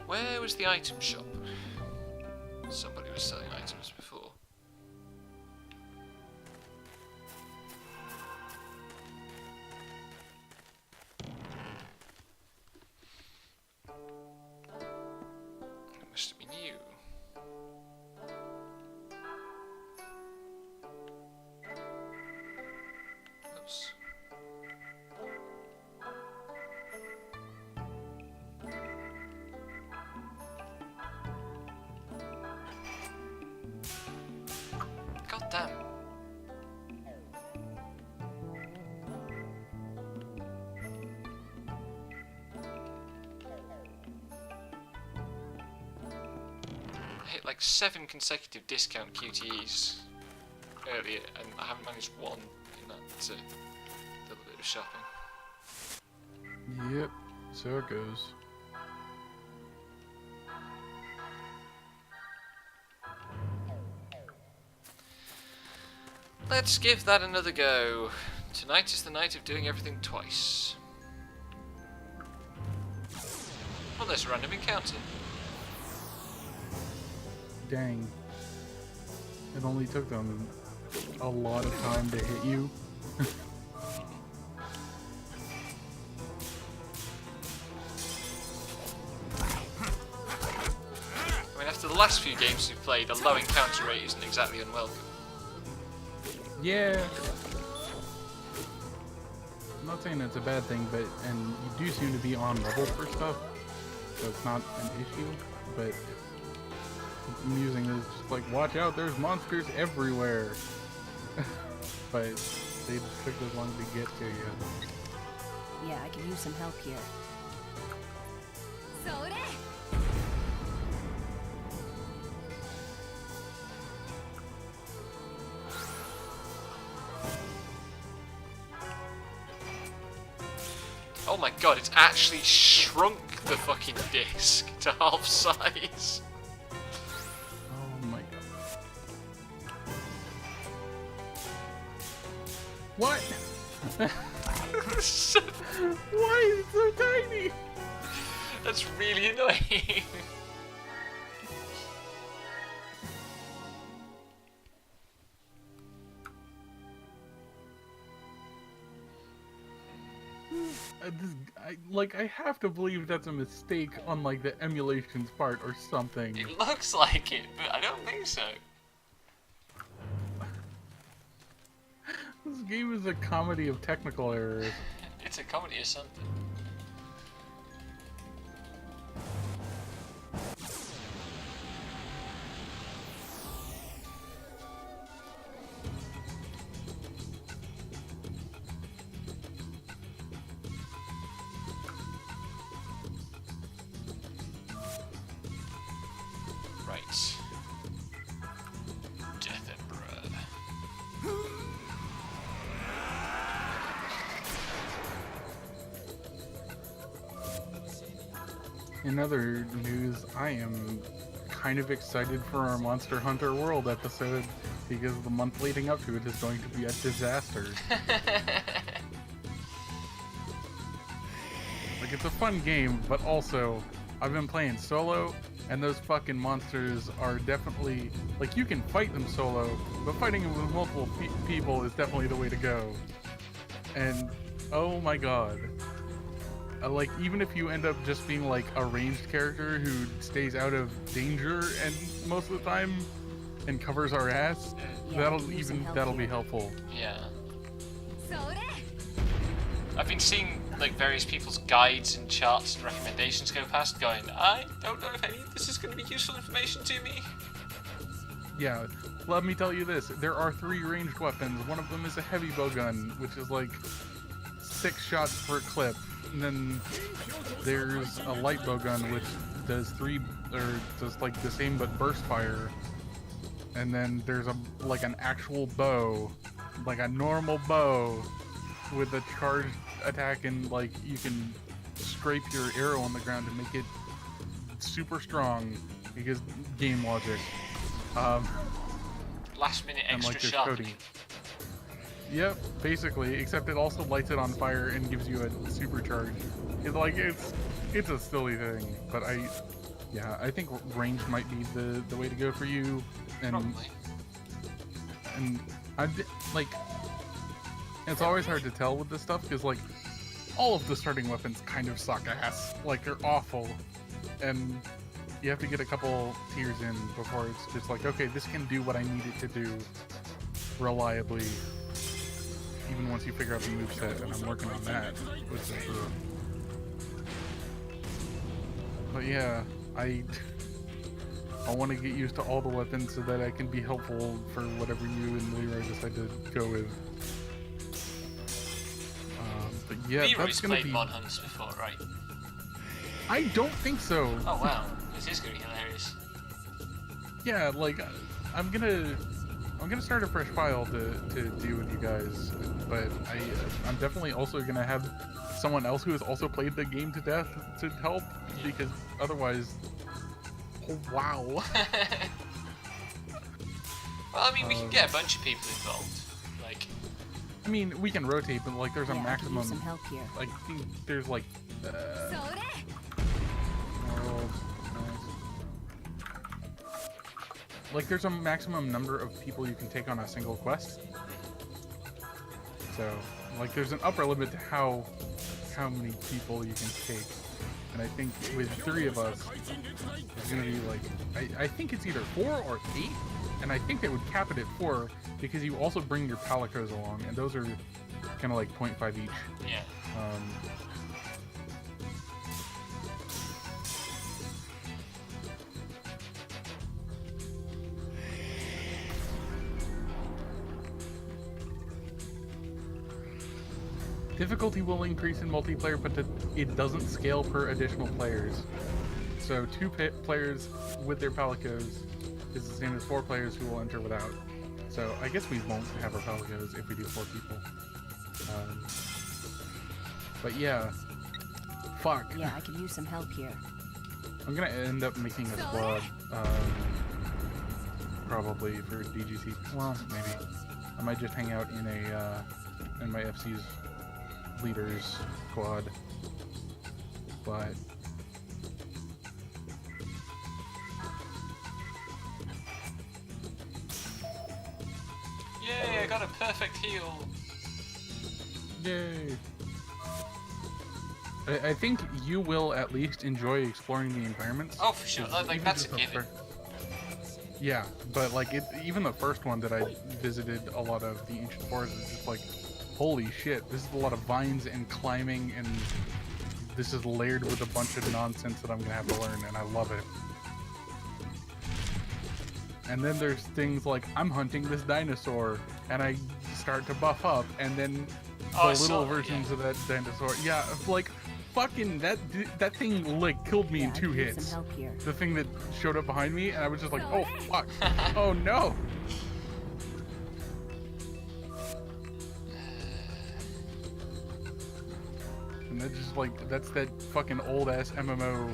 Where was the item shop? Somebody was selling items before. It must have been you. Oops. God damn. I hit like 7 consecutive discount QTEs earlier, and I haven't managed one in that little bit of shopping. Yep. So it goes. Let's give that another go. Tonight is the night of doing everything twice. Well, there's a random encounter. Dang. It only took them a lot of time to hit you. I mean, after the last few games we've played, a low encounter rate isn't exactly unwelcome. Yeah. I'm not saying it's a bad thing, but and you do seem to be on level for stuff, so it's not an issue. But I'm using this just like, watch out, there's monsters everywhere. But they just took this long to get to you. Yeah, I can use some help here. Oh my god, it's actually shrunk the fucking disc to half size. Oh my god. What? Why is it so tiny? That's really annoying. I have to believe that's a mistake on like the emulation's part or something. It looks like it, but I don't think so. This game is a comedy of technical errors. It's a comedy or something. Right. Death Emperor. In other news, I am kind of excited for our Monster Hunter World episode because the month leading up to it is going to be a disaster. Like, it's a fun game, but also, I've been playing solo, and those fucking monsters are definitely, like, you can fight them solo, but fighting them with multiple people is definitely the way to go. And, oh my god. Like, even if you end up just being, like, a ranged character who stays out of danger and most of the time and covers our ass, Yeah, I can use some help that'll be here. helpful. Yeah. I've been seeing like various people's guides and charts and recommendations go past going, I don't know if any of this is going to be useful information to me. Yeah, let me tell you this. There are 3 ranged weapons. One of them is a heavy bow gun, which is like 6 shots per clip. And then there's a light bow gun, which does does like the same but burst fire. And then there's an actual bow, like a normal bow with a charged attack, and like you can scrape your arrow on the ground to make it super strong because game logic. Last minute And extra like there's shot. coding. Yep, basically, except it also lights it on fire and gives you a supercharge. It's a silly thing, but I think range might be the way to go for you. And Probably. like, it's always hard to tell with this stuff because like all of the starting weapons kind of suck ass. Like, they're awful, and you have to get a couple tiers in before it's just like, okay, this can do what I need it to do reliably. Even once you figure out the moveset, and I'm working on that, which is But yeah, I want to get used to all the weapons so that I can be helpful for whatever you and Leroy decide to go with. But yeah, Leroy's that's gonna played be. Mon Hunts before, right? I don't think so. Oh wow, this is going to be hilarious. Yeah, like I'm gonna start a fresh file to do with you guys, but I'm definitely also gonna have someone else who has also played the game to death to help, because otherwise, oh, wow. Well, I mean, we can get a bunch of people involved. Like, I mean, we can rotate, but like there's a Yeah, I can use maximum. some help here. I think there's like. Oh, nice. Like there's a maximum number of people you can take on a single quest. So, like, there's an upper limit to how many people you can take. And I think with 3 of us, it's gonna be like, I think it's either 4 or 8, and I think they would cap it at 4 because you also bring your palicos along, and those are kind of like 0.5 each. yeah. Difficulty will increase in multiplayer, but it doesn't scale per additional players. So 2 players with their palicos is the same as 4 players who will enter without. So I guess we won't have our palicos if we do 4 people. But yeah, fuck. Yeah, I can use some help here. I'm gonna end up making a squad, probably for DGC. Well, maybe I might just hang out in in my FC's leaders squad. But perfect heal. Yay! I think you will at least enjoy exploring the environments. Oh, for sure. Like Even that's a just the given. Yeah, but like even the first one that I visited a lot of the ancient forests is just like, holy shit, this is a lot of vines and climbing, and this is layered with a bunch of nonsense that I'm gonna have to learn, and I love it. And then there's things like I'm hunting this dinosaur, and I start to buff up, and then the Oh, I saw little that, versions yeah. of that dinosaur. Yeah, like fucking that thing like killed me in Yeah, I 2 need hits. some help here. The thing that showed up behind me, and I was just like, oh fuck, oh no. And that's just like, that's that fucking old ass MMO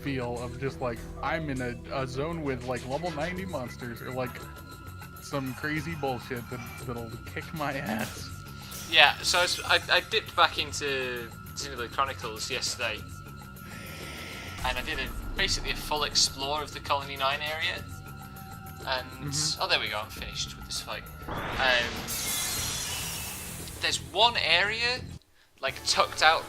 feel of just like, I'm in a zone with like level 90 monsters, or like some crazy bullshit that'll kick my ass. Yeah, so I dipped back into Xenoblade Chronicles yesterday, and I did basically a full explore of the Colony 9 area, and oh, there we go, I'm finished with this fight. There's one area, like tucked out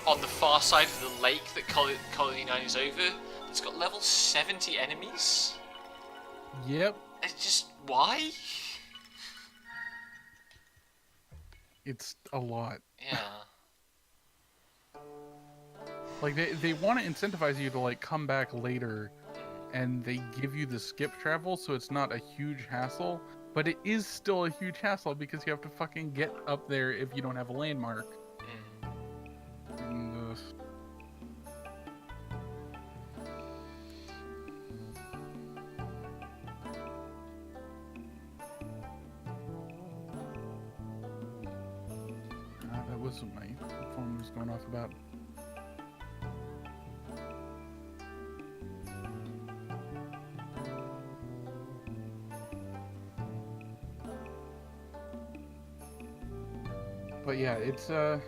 on the far side of the lake that Colony 9 is over, that's got level 70 enemies. Yep, It's just, why? it's a lot. Yeah. Like they want to incentivize you to like come back later, and they give you the skip travel, so it's not a huge hassle. But it is still a huge hassle because you have to fucking get up there if you don't have a landmark. And, that was what my phone was going off about. But yeah, it's an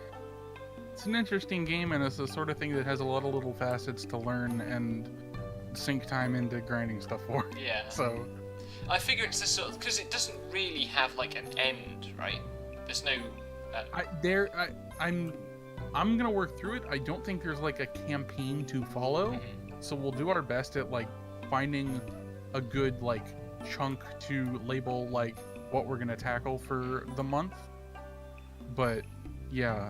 interesting game, and it's the sort of thing that has a lot of little facets to learn and sink time into grinding stuff for. Yeah. So I figure it's the sort of, because it doesn't really have like an end, right? There's no. I'm gonna work through it. I don't think there's like a campaign to follow, so we'll do our best at like finding a good like chunk to label like what we're gonna tackle for the month. But yeah,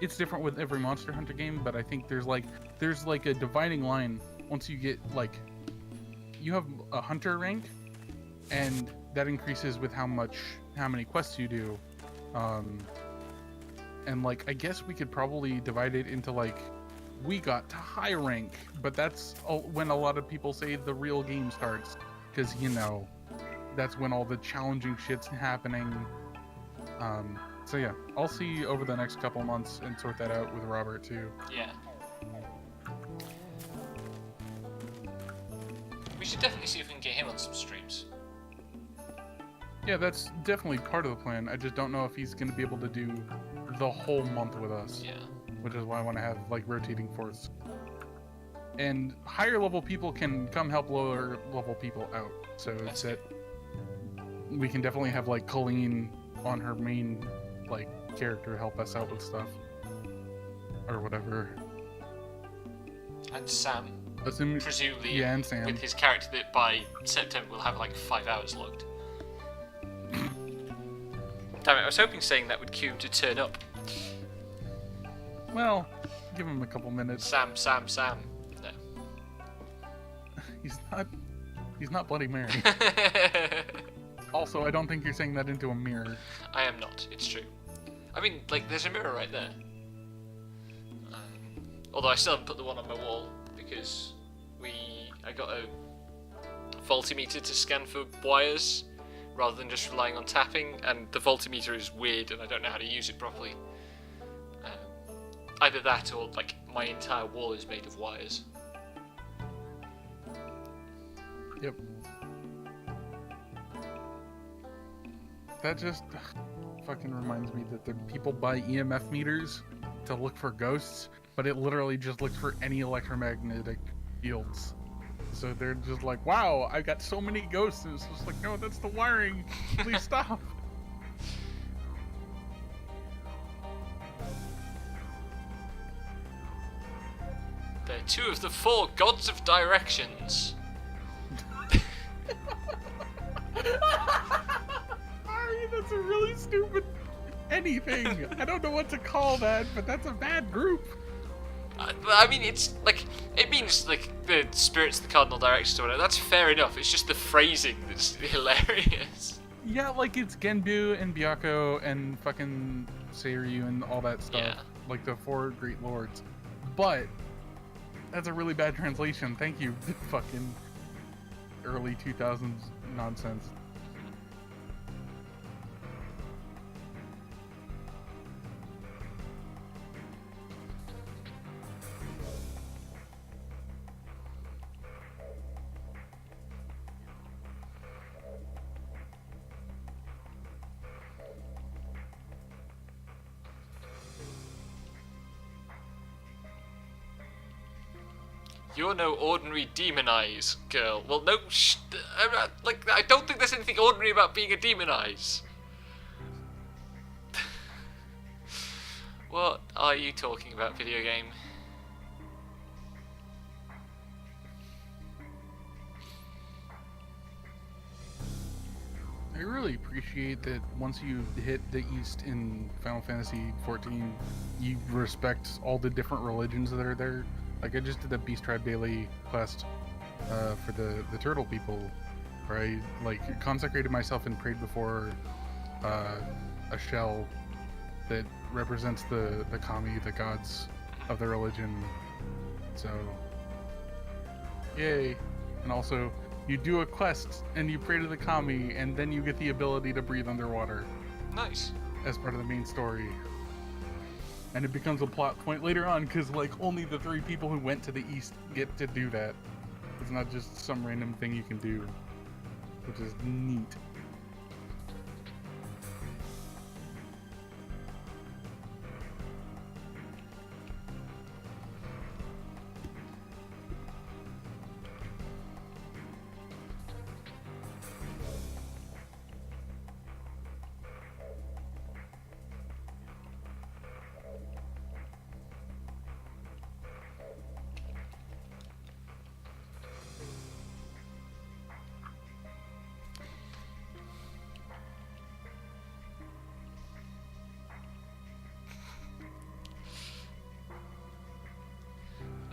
it's different with every Monster Hunter game, but I think there's like a dividing line once you get like, you have a hunter rank, and that increases with how many quests you do. And like, I guess we could probably divide it into like, we got to high rank, but that's when a lot of people say the real game starts, because you know, that's when all the challenging shit's happening. So yeah, I'll see over the next couple months and sort that out with Robert too. Yeah. We should definitely see if we can get him on some streams. Yeah, that's definitely part of the plan. I just don't know if he's going to be able to do the whole month with us. Yeah. Which is why I want to have like rotating fourths. And higher level people can come help lower level people out. So That's that we can definitely have like Colleen on her main like character help us out with stuff. Or whatever. And Sam, Assume, presumably, yeah, and Sam. with his character that by September will have like 5 hours logged. Damn it, I was hoping saying that would cue him to turn up. Well, give him a couple minutes. Sam. No. He's not Bloody Mary. Also, I don't think you're saying that into a mirror. I am not, it's true. I mean, like, there's a mirror right there. Although I still haven't put the one on my wall, because I got a voltimeter to scan for wires, rather than just relying on tapping, and the voltimeter is weird and I don't know how to use it properly. Either that or, like, my entire wall is made of wires. Yep. That just fucking reminds me that the people buy EMF meters to look for ghosts, but it literally just looks for any electromagnetic fields. So they're just like, wow, I got so many ghosts. And it's just like, no, that's the wiring. Please stop. They're two of the four gods of directions. Sorry, that's a really stupid anything. I don't know what to call that, but that's a bad group. I mean, it's like, it means like the spirits, the cardinal directions or whatever. That's fair enough. It's just the phrasing that's hilarious. Yeah, like it's Genbu and Byakko and fucking Seiryu and all that stuff. Yeah. Like the four great lords. But that's a really bad translation. Thank you, fucking early 2000s nonsense. You're no ordinary demon eyes girl. Well, no, like, I don't think there's anything ordinary about being a demon eyes. What are you talking about, video game? I really appreciate that once you hit the East in Final Fantasy XIV, you respect all the different religions that are there. Like, I just did the Beast Tribe Daily quest for the turtle people, where I, like, consecrated myself and prayed before a shell that represents the kami, the gods of the religion. So, yay. And also, you do a quest and you pray to the kami, and then you get the ability to breathe underwater Nice. as part of the main story. And it becomes a plot point later on, because like only the 3 people who went to the East get to do that. It's not just some random thing you can do, which is neat.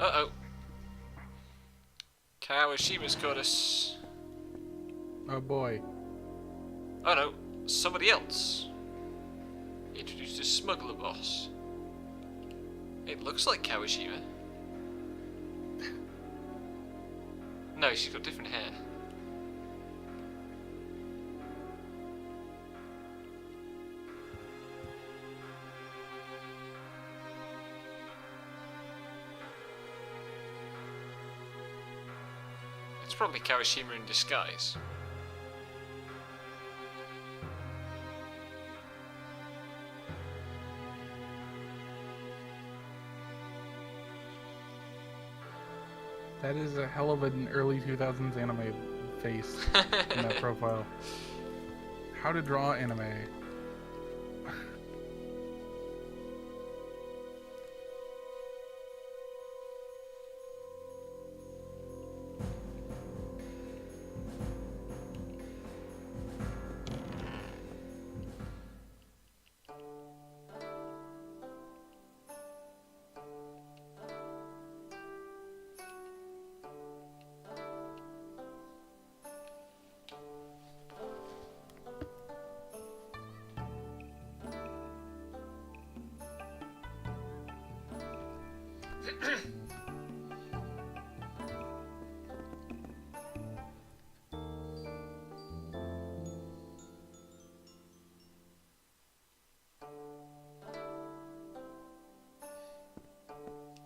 Uh-oh. Kawashima's got us. Oh boy. Oh no, somebody else. Introduced a smuggler boss. It looks like Kawashima. No, she's got different hair. It's probably Kawashima in disguise. That is a hell of an early 2000s anime face in that profile. How to draw anime.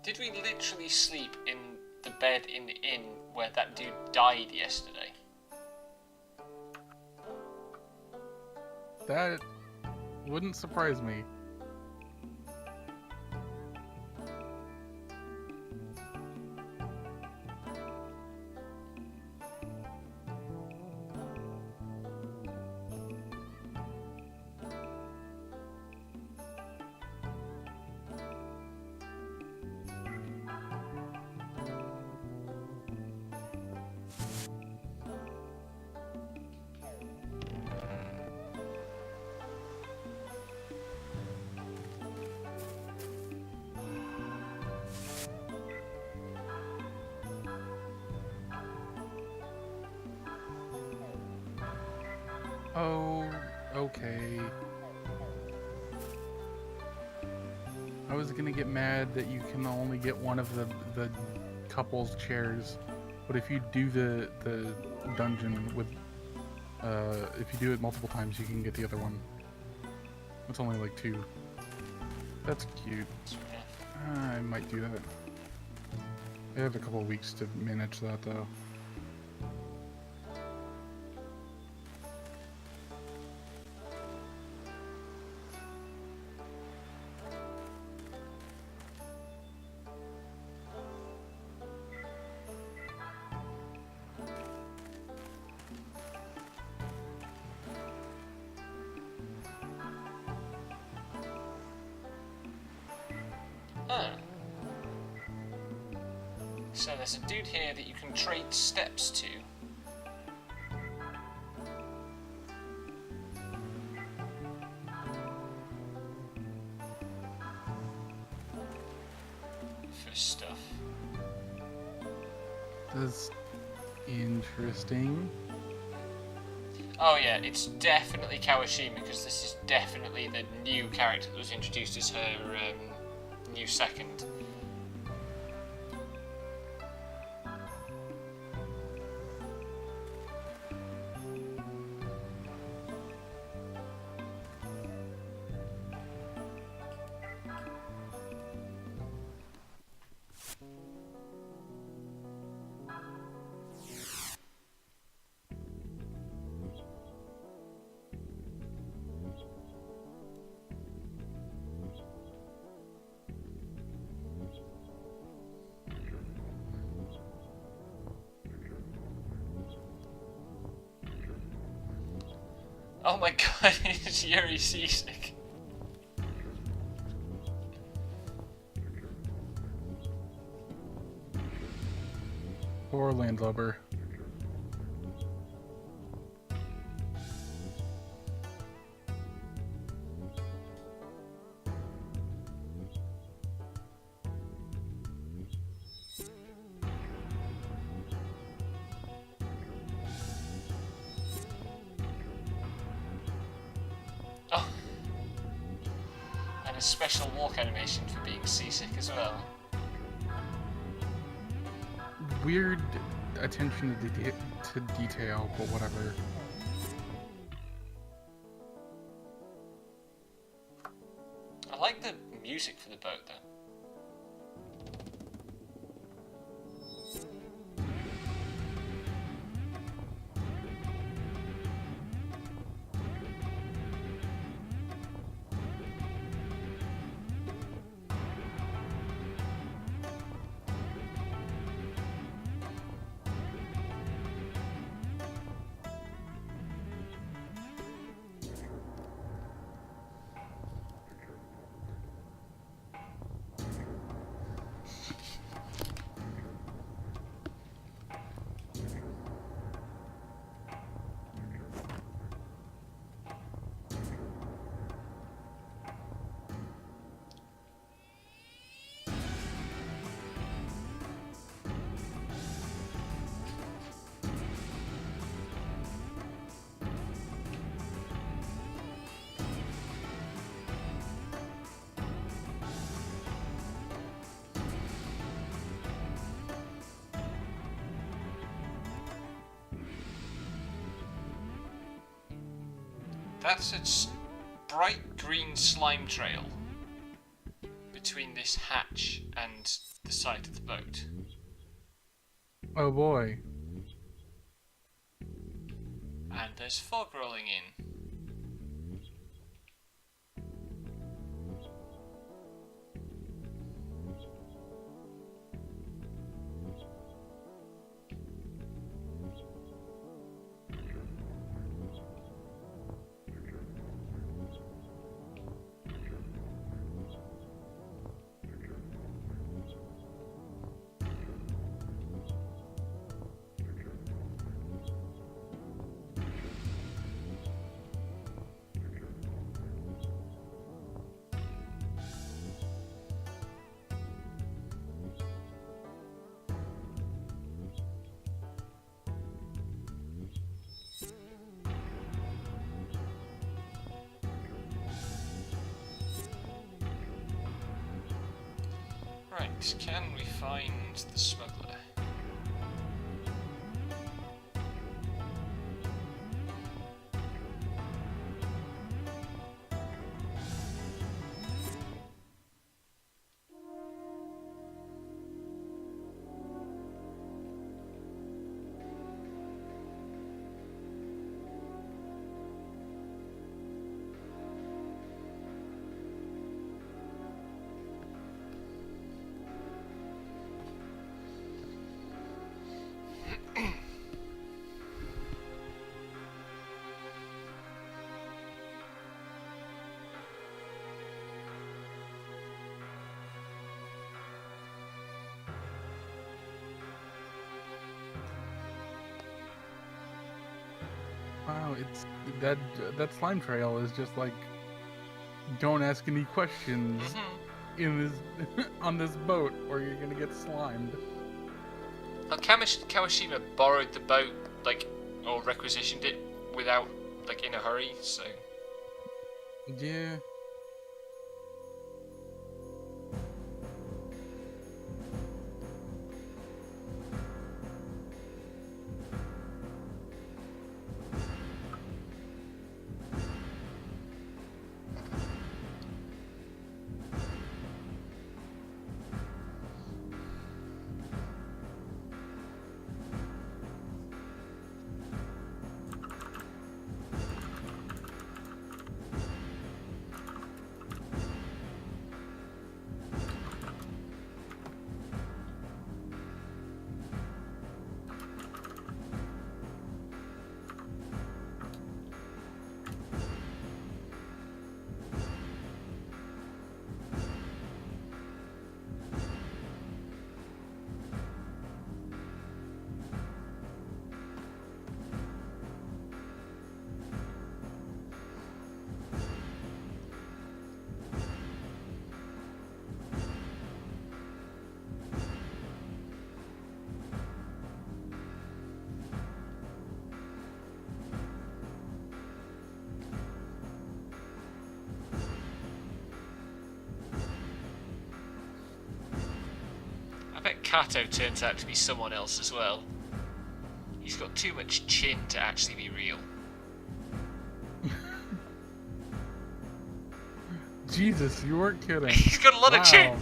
Did we literally sleep in the bed in the inn where that dude died yesterday? That wouldn't surprise me. Oh, okay. I was gonna get mad that you can only get one of the couple's chairs, but if you do the dungeon with if you do it multiple times, you can get the other one. It's only like 2. That's cute. I might do that. I have a couple of weeks to manage that though. Huh. So there's a dude here that you can trade steps to. For stuff. That's interesting. Oh yeah, it's definitely Kawashima because this is definitely the new character that was introduced as her new second. Oh my god, is Yuri seasick? Poor landlubber. Oh. And a special walk animation for being seasick as well. Weird attention to detail, but whatever. I like the music for the boat though. That's a bright green slime trail between this hatch and the side of the boat. Oh boy. And there's fog rolling in. can we find the smuggler? Wow, it's that slime trail is just like, don't ask any questions in this on this boat, or you're gonna get slimed. Well, Kawashima borrowed the boat, like, or requisitioned it without, like, in a hurry, so... Yeah. I bet Kato turns out to be someone else as well. He's got too much chin to actually be real. Jesus, you weren't kidding. He's got a lot of chin! Wow.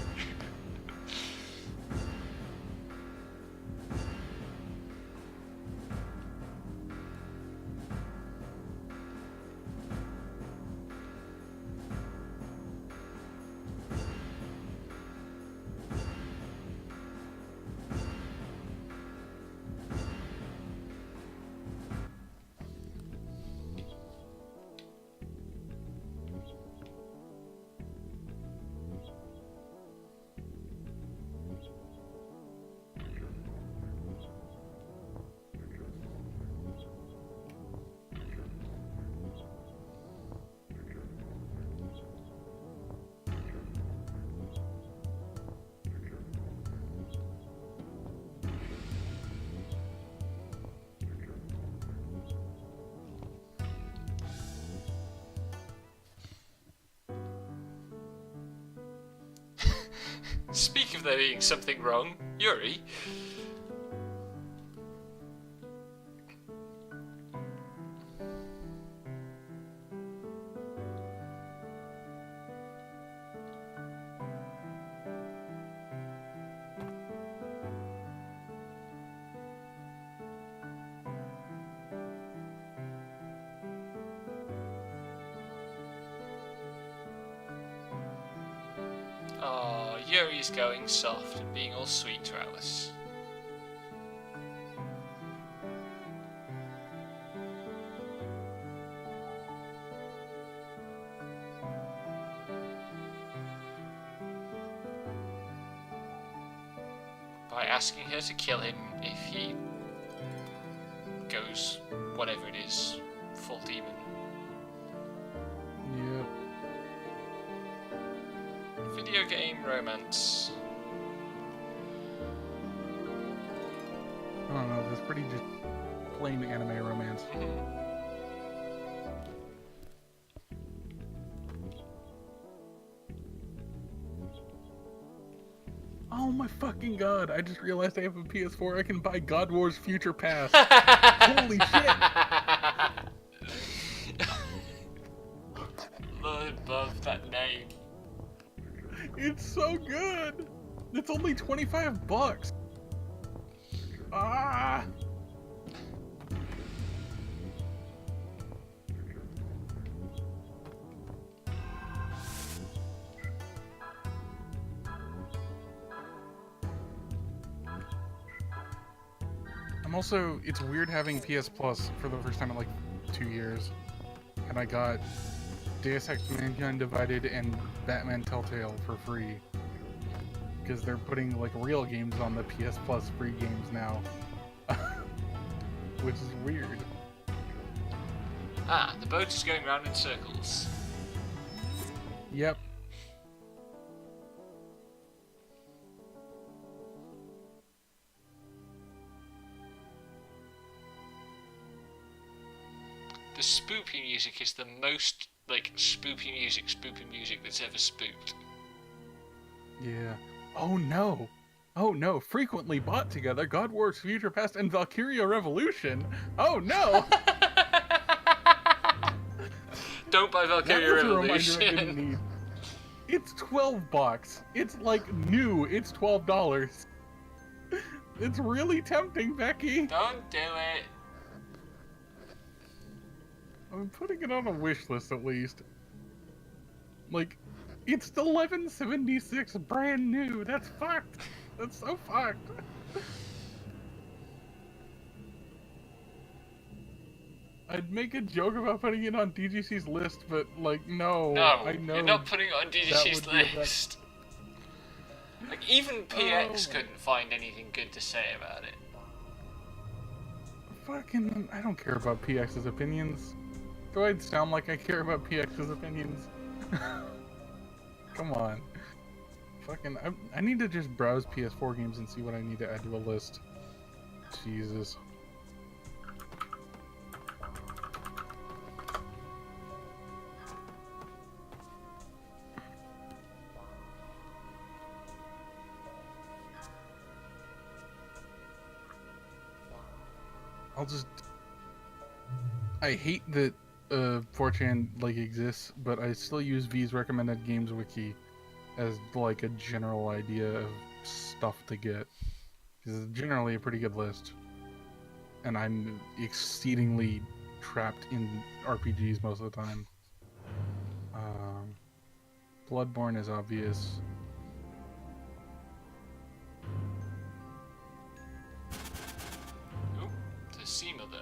Speak of there being something wrong, Yuri. Oh, Yuri's going soft and being all sweet to Alice. By asking her to kill him if he goes, whatever it is, full demon. Yep. Video game romance. I don't know. This pretty just plain anime romance. Oh my fucking god! I just realized I have a PS4. I can buy God Wars Future Past. Holy shit! Love that name. It's so good. It's only $25. Ah! I'm also, it's weird having PS Plus for the first time in like 2 years. And I got Deus Ex Mankind Divided and Batman Telltale for free. Because they're putting like real games on the PS Plus free games now. Which is weird. Ah, the boat is going round in circles. Yep. The spoopy music is the most, like, spoopy music that's ever spooked. Yeah. Oh no! Oh no! Frequently bought together God Wars Future Past and Valkyria Revolution! Oh no! Don't buy Valkyria That was a reminder I didn't Revolution. need. It's $12. It's like new. It's $12. It's really tempting, Becky. Don't do it. I'm putting it on a wish list at least. Like, it's $11.76 brand new. That's fucked. That's so fucked. I'd make a joke about putting it on DGC's list, but like, no. No, I know. you're not putting it on DGC's would be a bad- list. Like, even PX my- couldn't find anything good to say about it. Fucking, I don't care about PX's opinions. Do I sound like I care about PX's opinions? Come on. Fucking, I need to just browse PS4 games and see what I need to add to a list. Jesus. I hate that 4chan like exists, but I still use V's recommended games wiki as like a general idea of stuff to get. Because it's generally a pretty good list. And I'm exceedingly trapped in RPGs most of the time. Bloodborne is obvious. Oh, there's Seema there.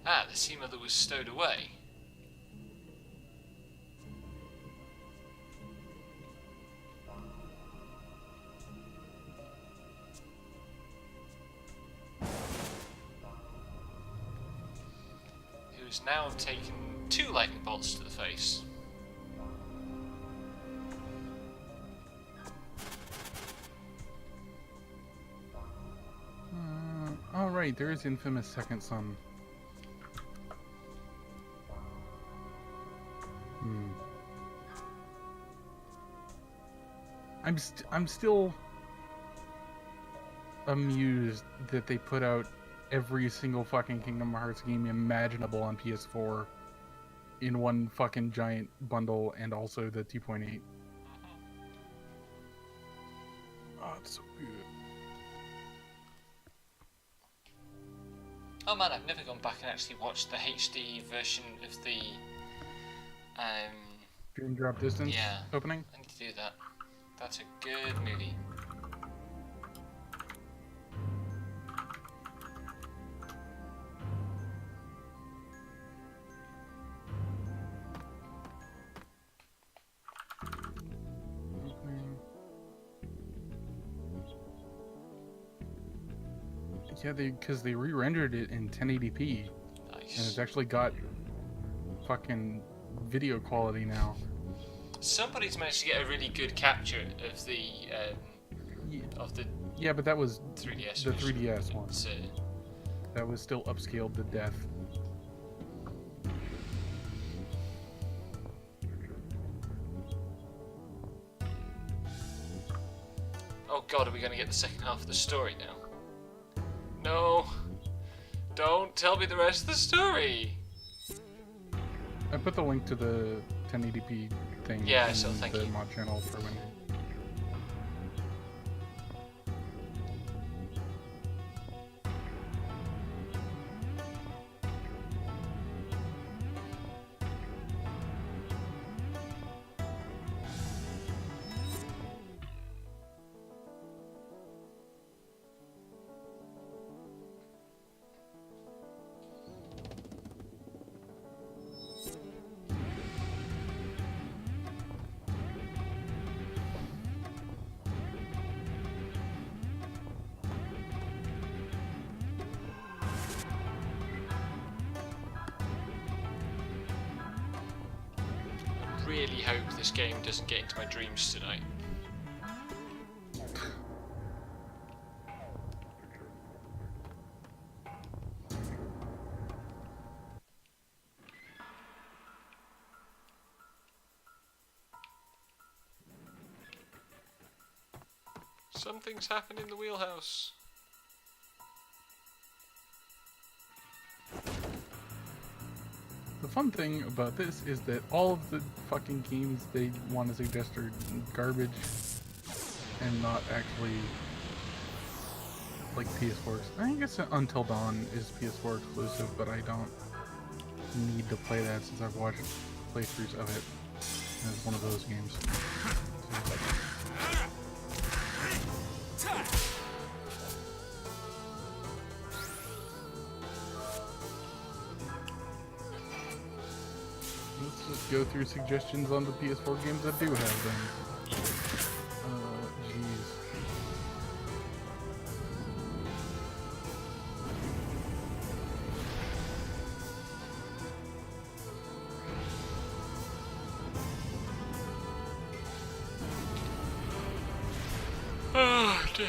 Ah, the Seema that was stowed away. Who has now taken 2 lightning bolts to the face. Oh right, there is Infamous Second Son. I'm still amused that they put out every single fucking Kingdom Hearts game imaginable on PS4 in one fucking giant bundle, and also the 2.8. Oh, it's so good. Oh man, I've never gone back and actually watched the HD version of the Dream Drop Distance yeah. opening. I need to do that. That's a good movie. Yeah, because they re-rendered it in 1080p, and Nice. it's actually got fucking video quality now. Somebody's managed to get a really good capture of the Ye- of the Yeah, but that was 3DS. the version. 3DS one. So, That was still upscaled to death. oh god, are we going to get the second half of the story now? No! Don't tell me the rest of the story! I put the link to the 1080p thing Yeah, in so thank the you. mod channel for when. Really hope this game doesn't get into my dreams tonight. Something's happened in the wheelhouse. The fun thing about this is that all of the fucking games they want to suggest are garbage and not actually like PS4. I guess Until Dawn is PS4 exclusive, but I don't need to play that since I've watched playthroughs of it as one of those games. Let's just go through suggestions on the PS4 games that do have them. Jeez. Oh dear.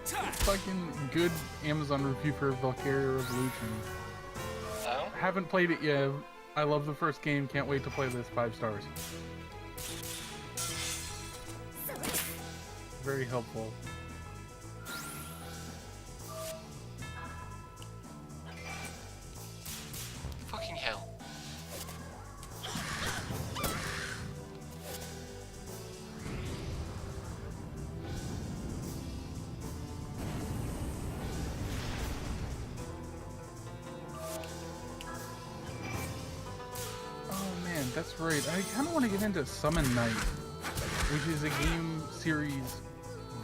Fucking good Amazon review for Valkyria Revolution. Oh? Haven't played it yet. I love the first game. Can't wait to play this. 5 stars. Very helpful. Fucking hell. Oh man, that's right. I kind of want to get into Summon Night, which is a game series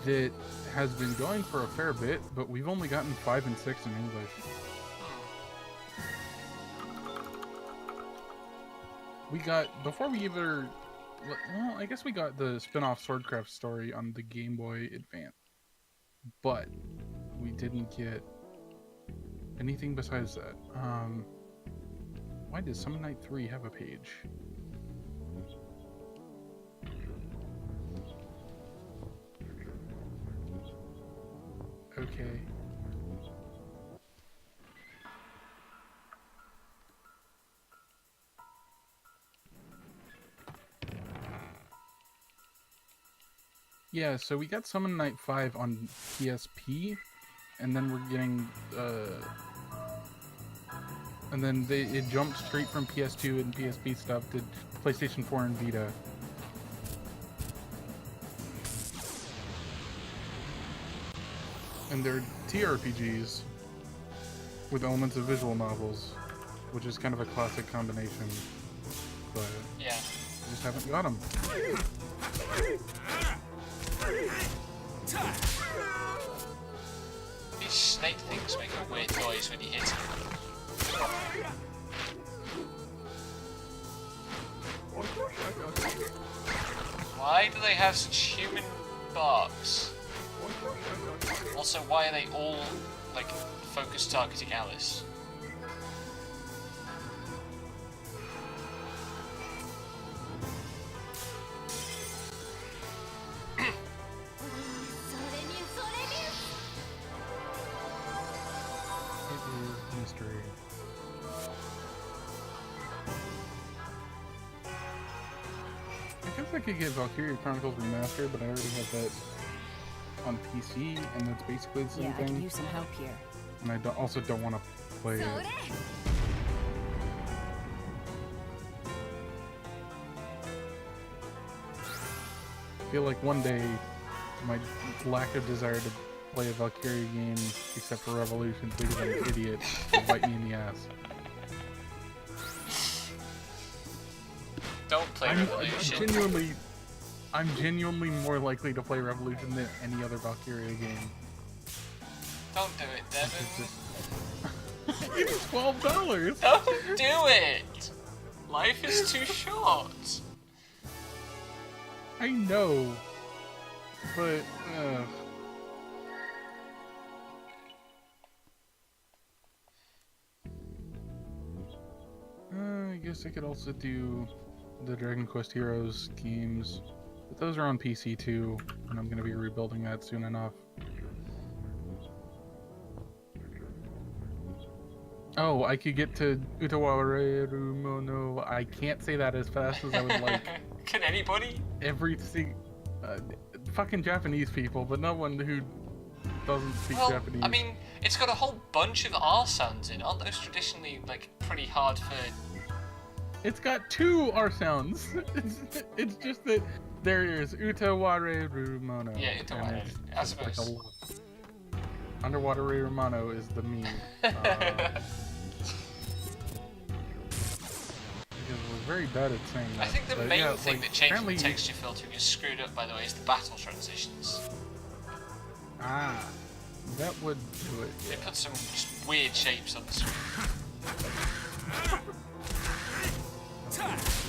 that has been going for a fair bit, but we've only gotten 5 and 6 in English. We got, before we either, well, I guess we got the spin-off Swordcraft story on the Game Boy Advance, but we didn't get anything besides that. Why does Summon Night 3 have a page? Okay. Yeah, so we got Summon Night 5 on PSP, and then we're getting, and then it jumped straight from PS2 and PSP stuff to PlayStation 4 and Vita. And they're TRPGs with elements of visual novels, which is kind of a classic combination, but Yeah. we just haven't got them. These snake things make a weird noise when you hit them. Why do they have such human barks? Also, why are they all, like, focus targeting Alice? It is mystery. I guess I could get Valkyria Chronicles Remastered, but I already have that on PC, and that's basically the same Yeah, I could thing. use some help here. And I also don't want to play it. I feel like one day my lack of desire to play a Valkyria game, except for Revolutions because I'm an idiot, will bite me in the ass. Don't play Revolution. I'm genuinely more likely to play Revolution than any other Valkyria game. Don't do it, Devin. It's $12. Don't do it! Life is too short. I know, but I guess I could also do the Dragon Quest Heroes games, but those are on PC too, and I'm gonna be rebuilding that soon enough. Oh, I could get to Utawareru Mono. I can't say that as fast as I would like. Can anybody? Fucking Japanese people, but not one who doesn't speak Well, Japanese. I mean, it's got a whole bunch of R sounds in. Aren't those traditionally, like, pretty hard for... It's got 2 R sounds. It's just that there is Utawareru Mono. Yeah, and Utawareru. it's I just like suppose. Underwater Mono is the meme. Because we're very bad at saying that. I think the but main yeah, thing like, that changed the apparently- texture filtering is screwed up, by the way, is the battle transitions. Ah, that would do it. They put some just weird shapes on the screen.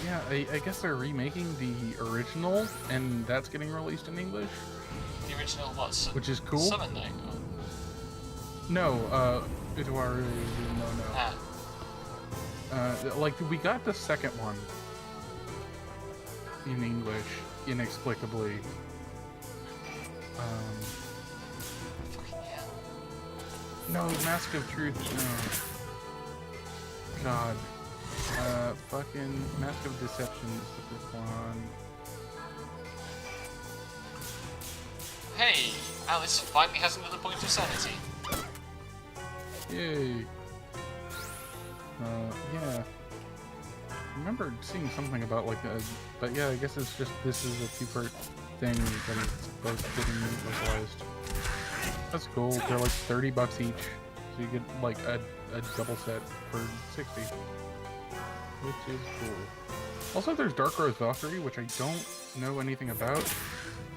Yeah, I guess they're remaking the original, and that's getting released in English, The original, what? which is cool. Summon Night? Or... No, Utawareru Mono. Ah, Like, we got the second one in English, inexplicably. fucking hell. No, Mask of Truth, no. God. Fucking Mask of Deception is the fifth one. Hey, Alice finally has another point of sanity. Yay. Yeah. I remember seeing something about like but yeah, I guess it's just, this is a 2-part thing that is both getting localized. That's cool. They're like $30 each, so you get like a double set for 60, which is cool. Also, there's Dark Rose Valkyrie, which I don't know anything about,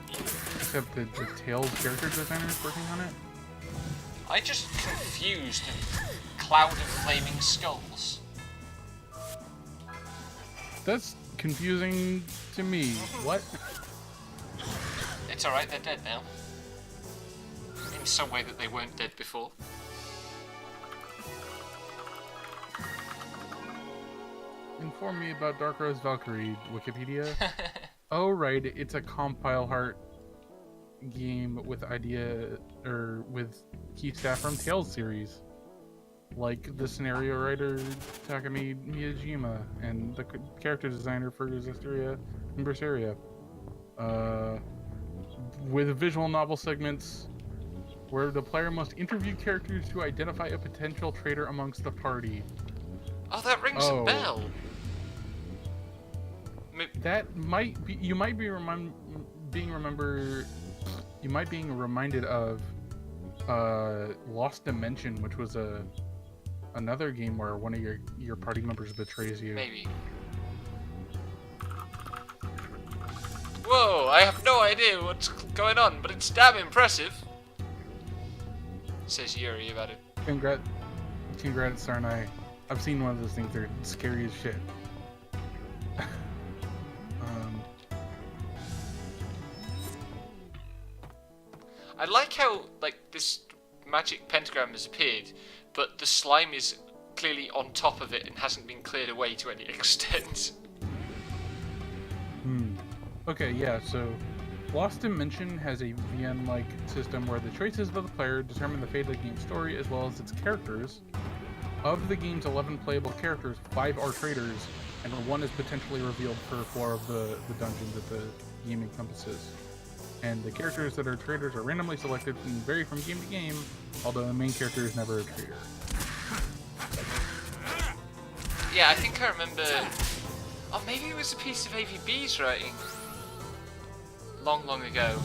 except the Tails character designer is working on it. I just confused a cloud of flaming skulls. That's confusing to me. What? It's alright, they're dead now. In some way that they weren't dead before. Inform me about Dark Rose Valkyrie, Wikipedia. Oh, right, it's a Compile Heart game with with key staff from Tales series. Like the scenario writer Takumi Miyajima and the character designer for Zestiria and Berseria. With visual novel segments where the player must interview characters to identify a potential traitor amongst the party. Oh, that rings a bell. That might be, you might be being reminded of Lost Dimension, which was another game where one of your party members betrays you. Maybe. Whoa, I have no idea what's going on, but it's damn impressive. Says Yuri about it. Congrats, Sarnai. I've seen one of those things. They're scary as shit. I like how, like, this magic pentagram has appeared, but the slime is clearly on top of it and hasn't been cleared away to any extent. Okay, yeah, so Lost Dimension has a VN-like system where the choices of the player determine the fate of the game's story as well as its characters. Of the game's 11 playable characters, 5 are traitors, and 1 is potentially revealed per floor of the dungeon that the game encompasses. And the characters that are traitors are randomly selected and vary from game to game, although the main character is never a traitor. Yeah, I think I remember... Oh, maybe it was a piece of AVB's writing. Long, long ago.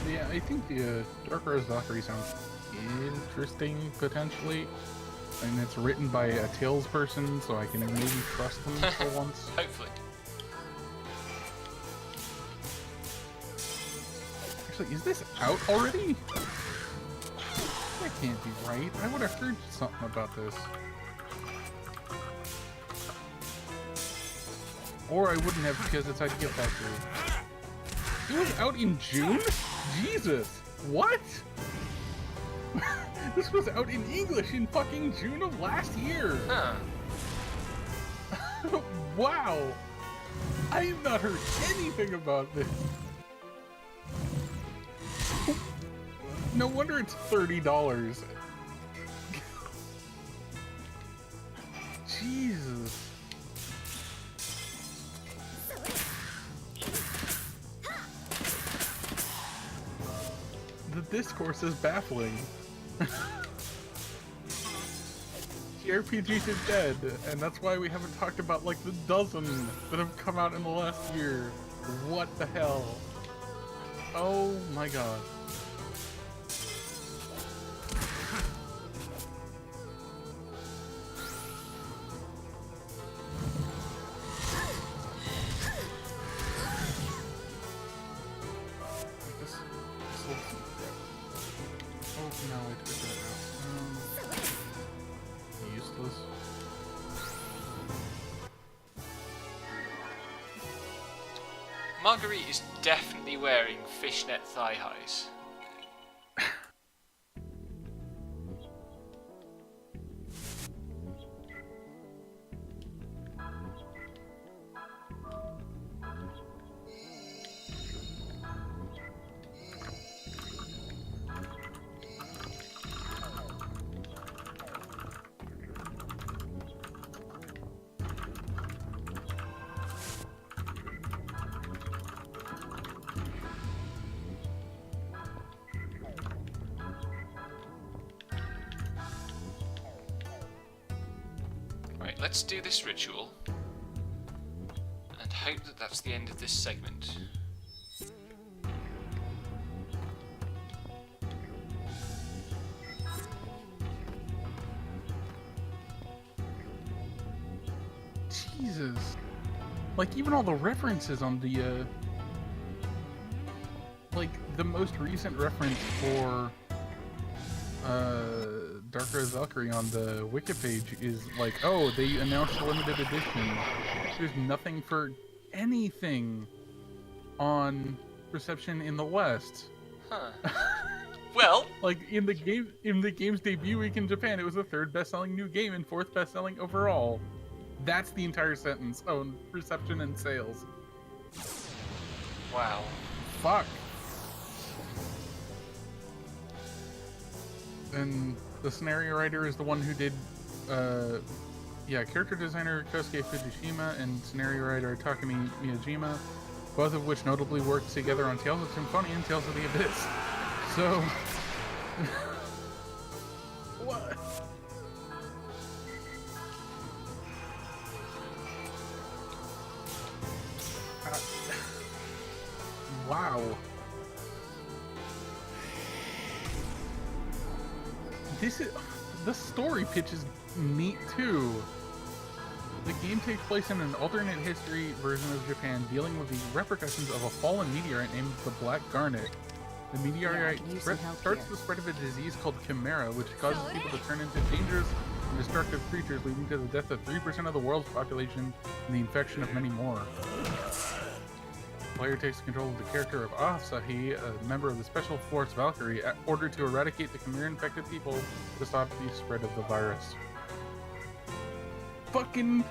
Yeah, I think the Dark Rose Valkyrie sounds interesting, potentially. And it's written by a Tales person, so I can maybe trust them for once. Hopefully. Actually, is this out already? That can't be right. I would have heard something about this. Or I wouldn't have because it's Idea Factory. It was out in June? Jesus! What? This was out in English in fucking June of last year! Huh. Wow! I have not heard anything about this. No wonder it's $30. Jesus. The discourse is baffling. JRPGs are dead, and that's why we haven't talked about like the dozen that have come out in the last year. What the hell? Oh my god. No, I took that out. Useless. Marguerite is definitely wearing fishnet thigh highs. Right, let's do this ritual and hope that that's the end of this segment. Jesus. Like, even all the references on the, like, the most recent reference for, Dark Rose Valkyrie on the wiki page is like, oh, they announced a limited edition. There's nothing for anything on Reception in the West. Huh. Well, Like, in the game's debut week in Japan, it was the 3rd best-selling new game and 4th best-selling overall. That's the entire sentence. Oh, reception and sales. wow. Fuck. And the scenario writer is the one who did, character designer Kosuke Fujishima and scenario writer Takumi Miyajima, both of which notably worked together on Tales of Symphonia and Tales of the Abyss. So... what? Wow. The story pitch is neat too. The game takes place in an alternate history version of Japan, dealing with the repercussions of a fallen meteorite named the Black Garnet. The meteorite use some help starts here. the spread of a disease called Chimera, which causes people to turn into dangerous and destructive creatures, leading to the death of 3% of the world's population and the infection of many more. The player takes control of the character of Asahi, a member of the Special Force Valkyrie, ordered to eradicate the Chimera-infected people to stop the spread of the virus. Fucking...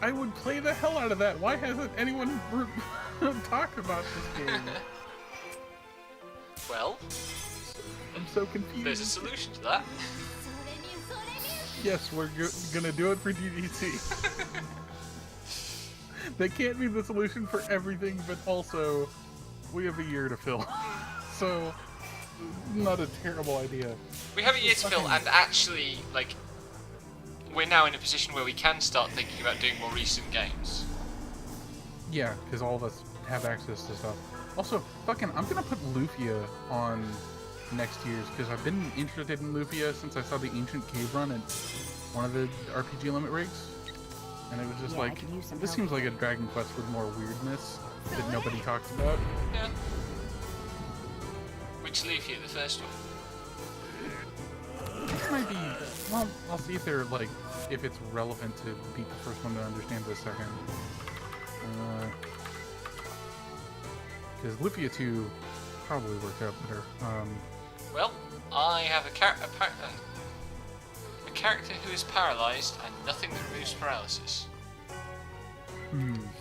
I would play the hell out of that. Why hasn't anyone talked about this game? Well, I'm so confused. there's a solution to that. Yes, we're gonna do it for GDC. That can't be the solution for everything, but also, we have a year to fill. So, not a terrible idea. We have a year to fill, and actually, like, we're now in a position where we can start thinking about doing more recent games. Yeah, because all of us have access to stuff. Also, fucking, I'm gonna put Lufia on next year's, because I've been interested in Lufia since I saw the Ancient Cave run at one of the RPG Limit rigs. And it was just Yeah, I like, could use some this help seems like a Dragon Quest with more weirdness that nobody talks about. Yeah. Which Lufia, the first one? This might be, well, I'll see if they're like, if it's relevant to beat the first one to understand the second. Because Lufia 2 probably worked out better. Well, I have a character who is paralyzed and nothing that removes paralysis.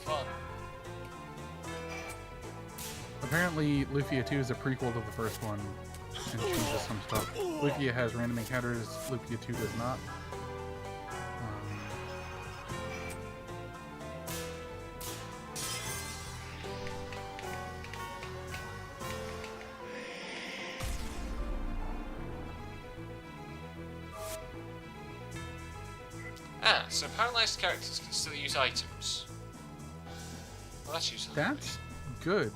Fun. Apparently, Lufia 2 is a prequel to the first one and changes some stuff. Lufia has random encounters, Lufia 2 does not. So paralyzed characters can still use items. Well, that's useful. That's good.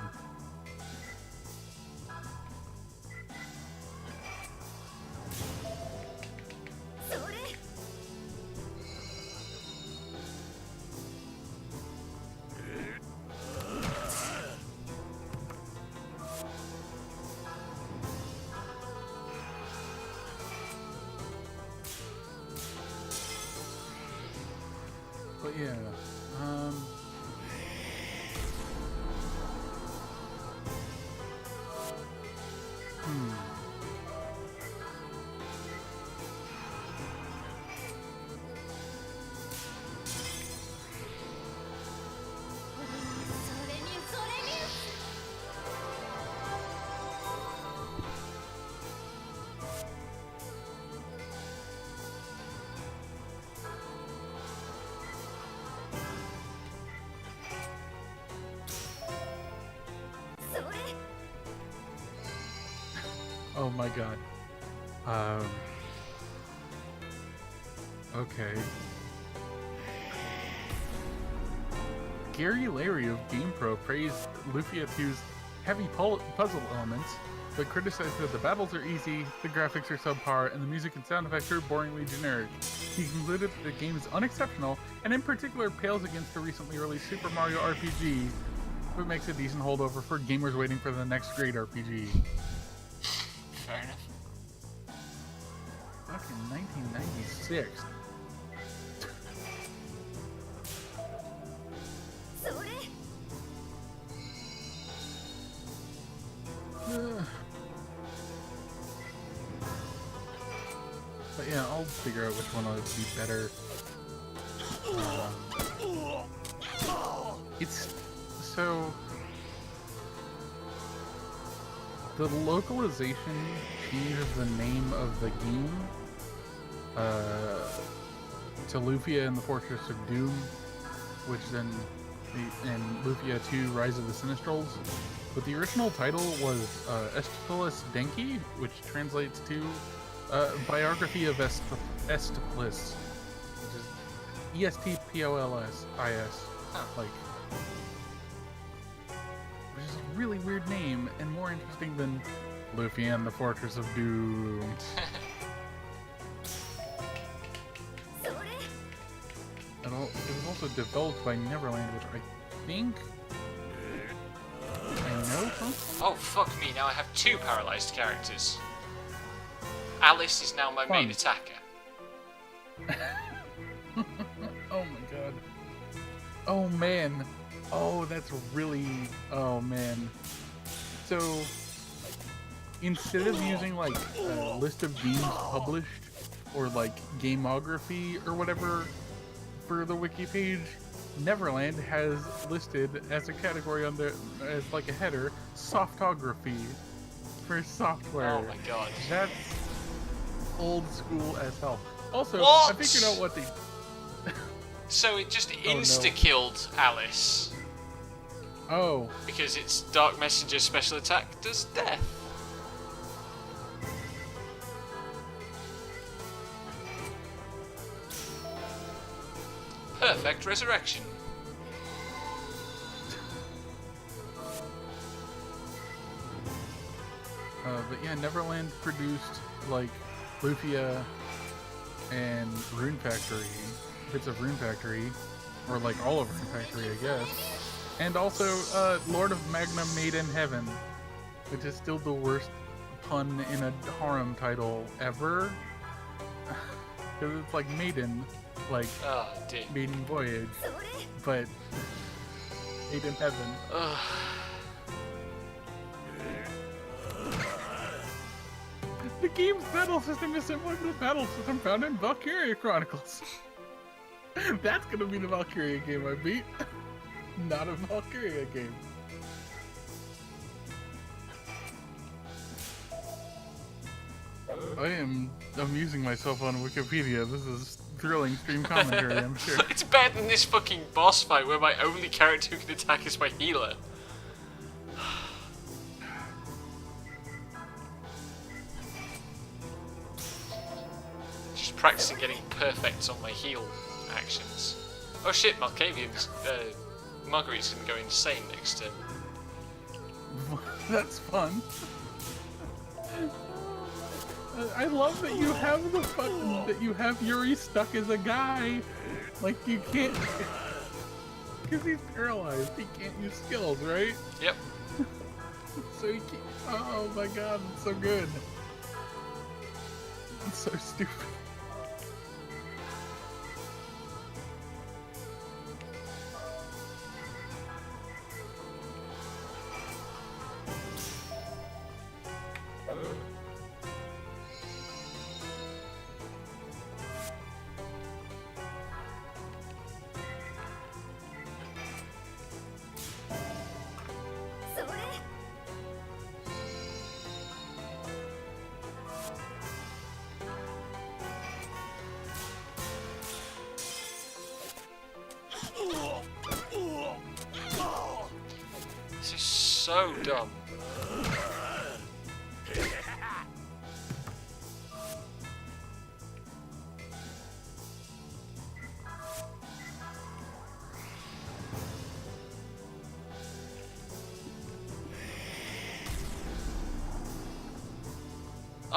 But yeah, oh my god. Okay. Gary Larry of GamePro praised Lufia 2's heavy puzzle elements, but criticized that the battles are easy, the graphics are subpar, and the music and sound effects are boringly generic. He concluded that the game is unexceptional, and in particular pales against the recently released Super Mario RPG, but makes a decent holdover for gamers waiting for the next great RPG. Fair enough. Fucking 1996. But yeah, I'll figure out which one would be better. It's so the localization changes the name of the game to Lufia and the Fortress of Doom, which then and Lufia 2 Rise of the Sinistrals. But the original title was Estiplis Denki, which translates to Biography of Estiplis, which is Estpollis. Like, which is a really weird name and more interesting than Lufia and the Fortress of Doom. developed by Neverland, which I think I know from. Oh, fuck me, now I have 2 paralyzed characters. Alice is now my main Fun. attacker. Oh my god. Oh man. Oh, that's really. Oh man. So, instead of using like a list of games published or like gamography or whatever for the wiki page, Neverland has listed as a category on the as like a header softography for software. Oh my god. That's old school as hell. Also, I What? figured out what the So it just no. insta-killed Alice. oh. Because its Dark Messenger special attack does death. Perfect resurrection. But yeah, Neverland produced like Lufia and Rune Factory, bits of Rune Factory, or like all of Rune Factory, I guess. And also Lord of Magna Made in Heaven, which is still the worst pun in a harem title ever. Because it's like Maiden, like Oh dear. Maiden Voyage, but Made in Heaven. Ugh. The game's battle system is similar to the battle system found in Valkyria Chronicles. That's gonna be the Valkyria game I beat. Not a Valkyria game. I am amusing myself on Wikipedia. This is thrilling stream commentary, I'm sure. It's better than this fucking boss fight where my only character who can attack is my healer. Just practicing getting perfects on my heal actions. Oh shit, Malkavian's, Marguerite's gonna go insane next turn. That's fun. I love that you have the fun that you have Yuri stuck as a guy. Like you can't, because he's paralyzed. He can't use skills, right? Yep. So he can't. Oh my god, it's so good. It's so stupid. This is so dumb.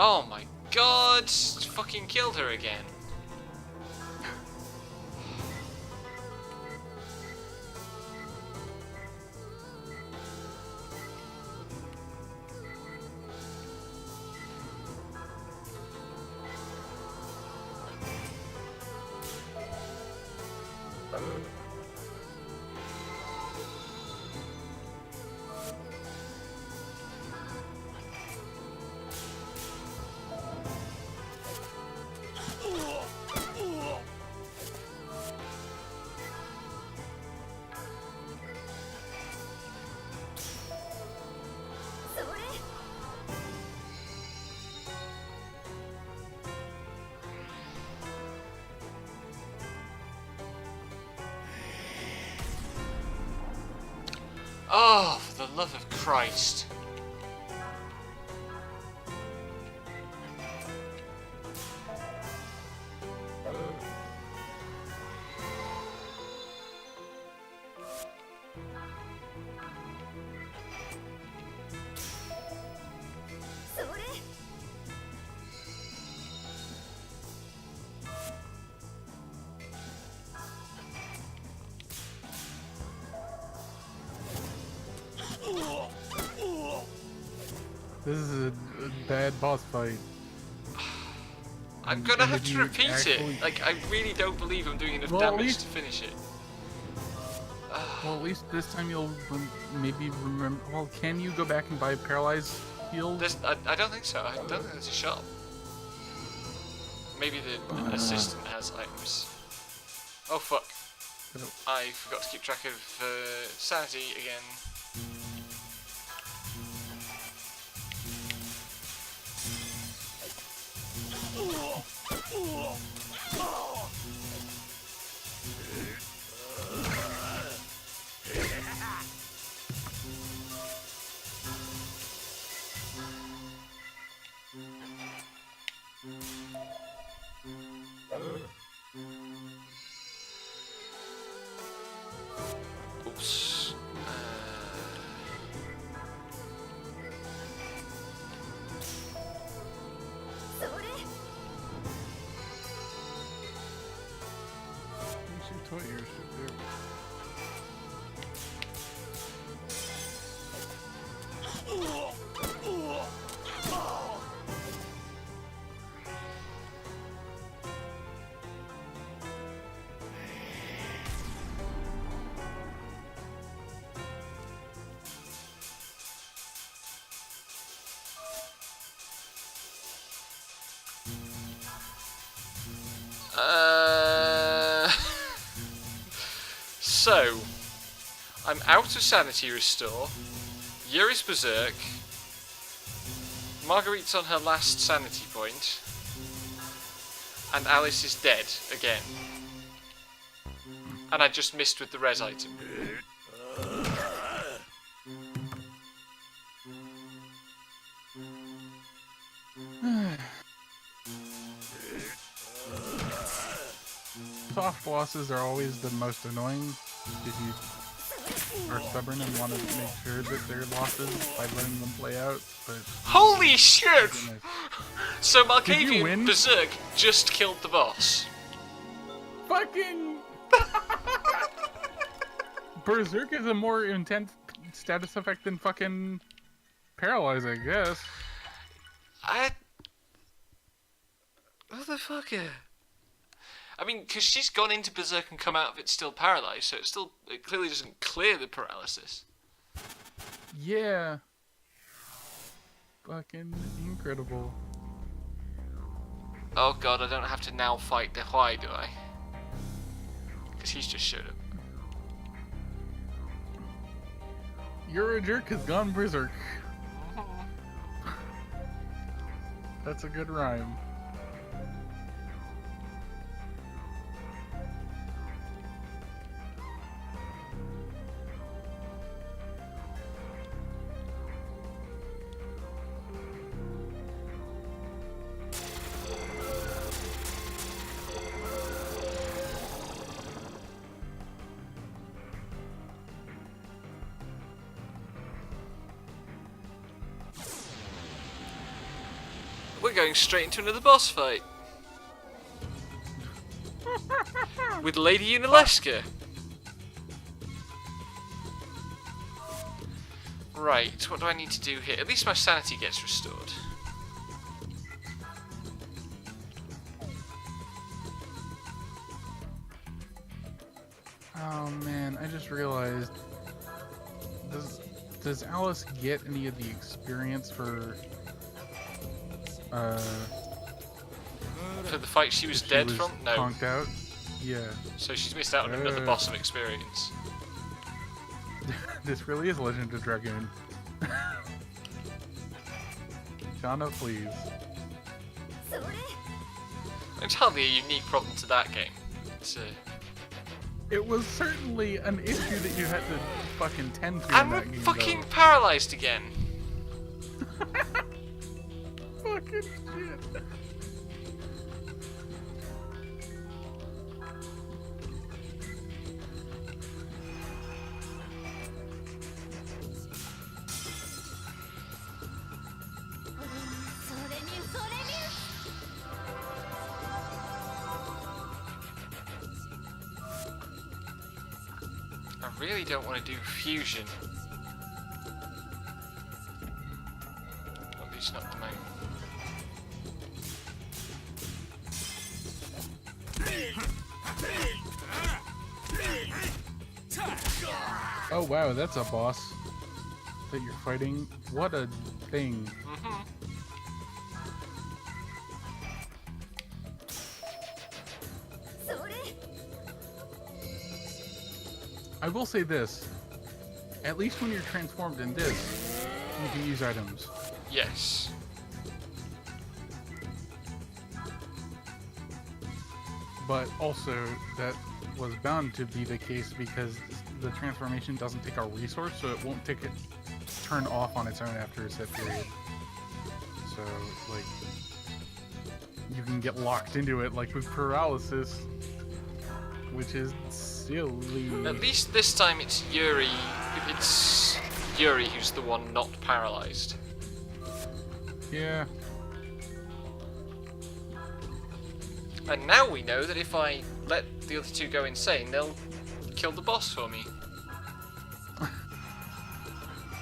Oh my god! Fucking killed her again. Oh, for the love of Christ. This is a bad boss fight. I'm gonna And have if to you repeat actually- it. Like, I really don't believe I'm doing enough Well, at damage least- to finish it. Well, at least this time you'll maybe remember. Well, can you go back and buy paralyzed heals? I don't think so. I don't think there's a shop. Maybe the assistant has items. Oh fuck. I forgot to keep track of sanity again. Oops. You should toy your shit there. So, I'm out of sanity restore. Yuri's berserk. Marguerite's on her last sanity point. And Alice is dead again. And I just missed with the res item. Soft bosses are always the most annoying if you are stubborn and want to make sure that they're losses by letting them play out. But Holy shit! goodness. So Did you Malkavian win? Berserk just killed the boss. Fucking Berserk is a more intense status effect than fucking Paralyze, I guess. Motherfucker. I mean, because she's gone into Berserk and come out of it still paralyzed, so it clearly doesn't clear the paralysis. Yeah. Fucking incredible. Oh god, I don't have to now fight the Hwai, do I? Because he's just showed up. You're a jerk has gone berserk. That's a good rhyme. We're going straight into another boss fight. With Lady Unalesca. Right, what do I need to do here? At least my sanity gets restored. Oh man, I just realized. Does Alice get any of the experience for For the fight she was if dead from? No. Conked out? Yeah. So she's missed out on another boss of experience. This really is Legend of Dragoon. Shauna, please. It's hardly a unique problem to that game. It's It was certainly an issue that you had to fucking tend to in and we're that game, fucking though. paralyzed again. Fucking shit. I really don't want to do fusion. Oh wow, that's a boss that you're fighting. What a thing. Mm-hmm. I will say this. At least when you're transformed in this, you can use items. Yes. But also, that was bound to be the case because the transformation doesn't take a resource, so it won't take it turn off on its own after a set period. So, like, you can get locked into it, like with paralysis, which is silly. At least this time it's Yuri. It's Yuri who's the one not paralyzed. Yeah. And now we know that if I let the other two go insane, they'll kill the boss for me.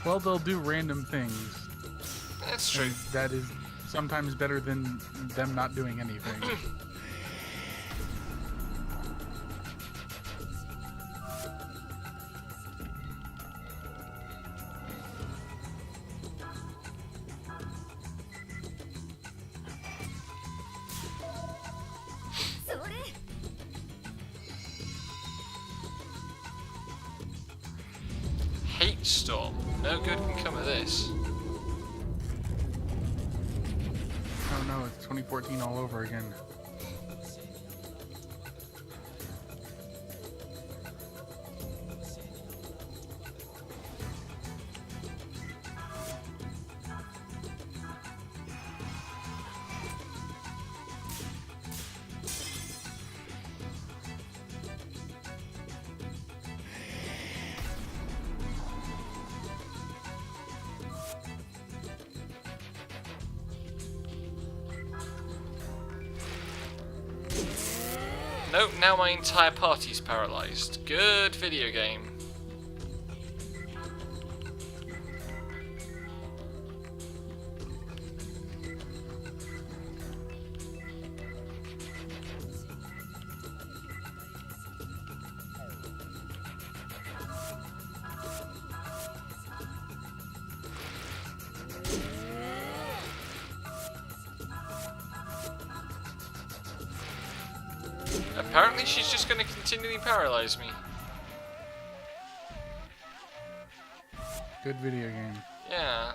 Well, they'll do random things. That's true. And that is sometimes better than them not doing anything. Hate Storm. No good can come of this. Oh no, it's 2014 all over again. Nope, now my entire party's paralyzed. Good video game. Apparently she's just going to continually paralyze me. Good video game. Yeah.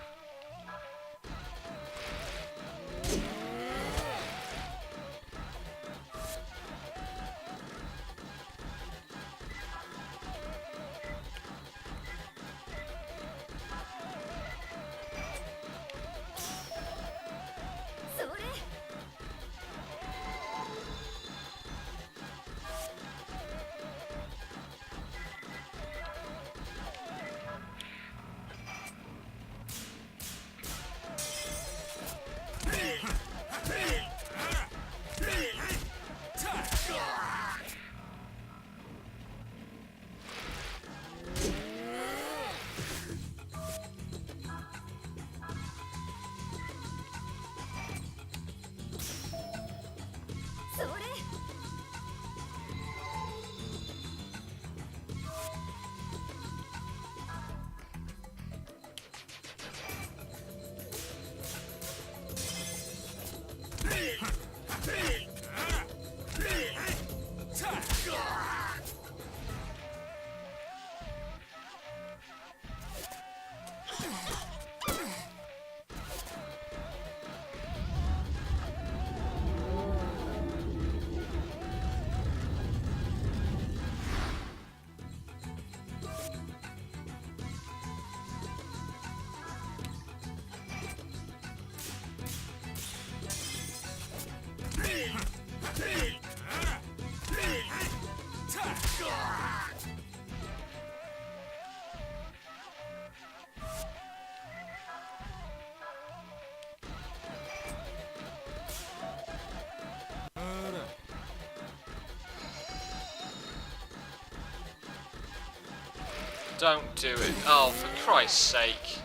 Don't do it. Oh, for Christ's sake.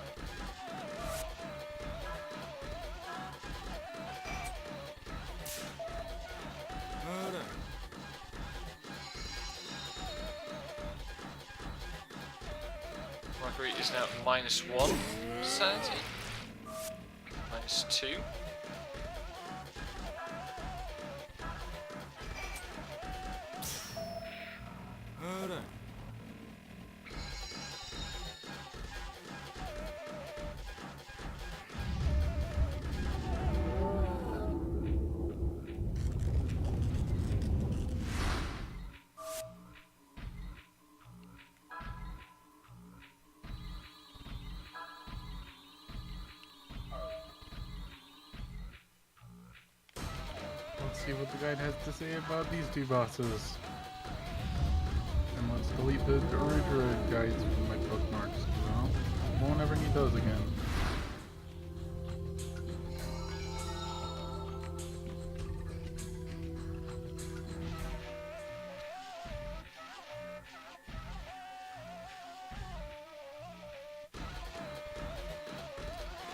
Valkyrie is now -1 sanity. -2. Alright. Let's see what the guide has to say about these two bosses. And let's delete the original guides from my bookmarks. Well, won't ever need those again.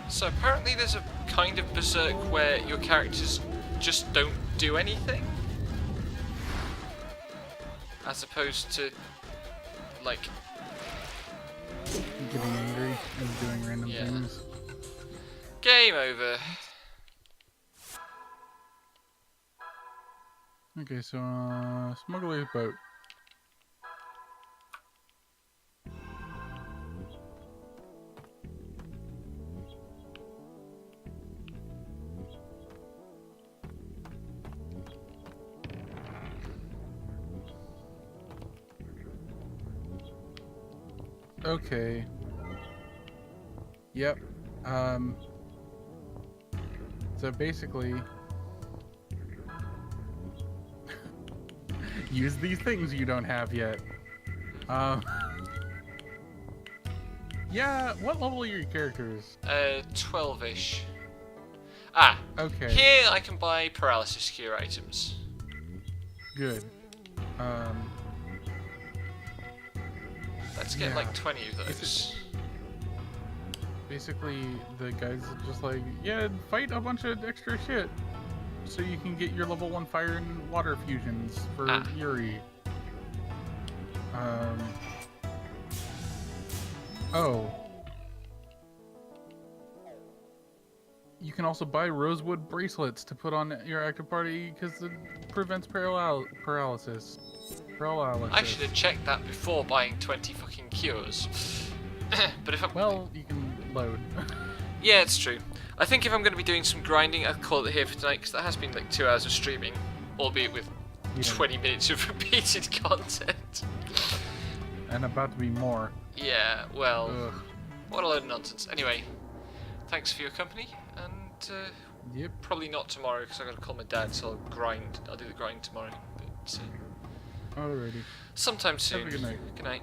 So apparently there's a kind of berserk where your characters just don't do anything, as opposed to like Getting angry and doing random Yeah. things. game over. Okay, so smuggler's boat. Okay. Yep. So basically, use these things you don't have yet. Yeah, what level are your characters? 12-ish. Ah, Okay, here I can buy paralysis cure items. good. Let's get Yeah. like 20 of those. Basically, the guys are just like, yeah, fight a bunch of extra shit so you can get your level 1 fire and water fusions for Ah. Yuri. Oh. You can also buy rosewood bracelets to put on your active party because it prevents paralysis. I should have checked that before buying 20 fucking cures. But if I'm... Well, you can load. Yeah, it's true. I think if I'm going to be doing some grinding, I'll call it here for tonight, because that has been like 2 hours of streaming, albeit with Yeah. 20 minutes of repeated content. And about to be more. Yeah, well, Ugh. what a load of nonsense. Anyway, thanks for your company, and Yep. probably not tomorrow, because I've got to call my dad, so I'll do the grind tomorrow. But Alrighty. sometime soon. Have a good night. Good night.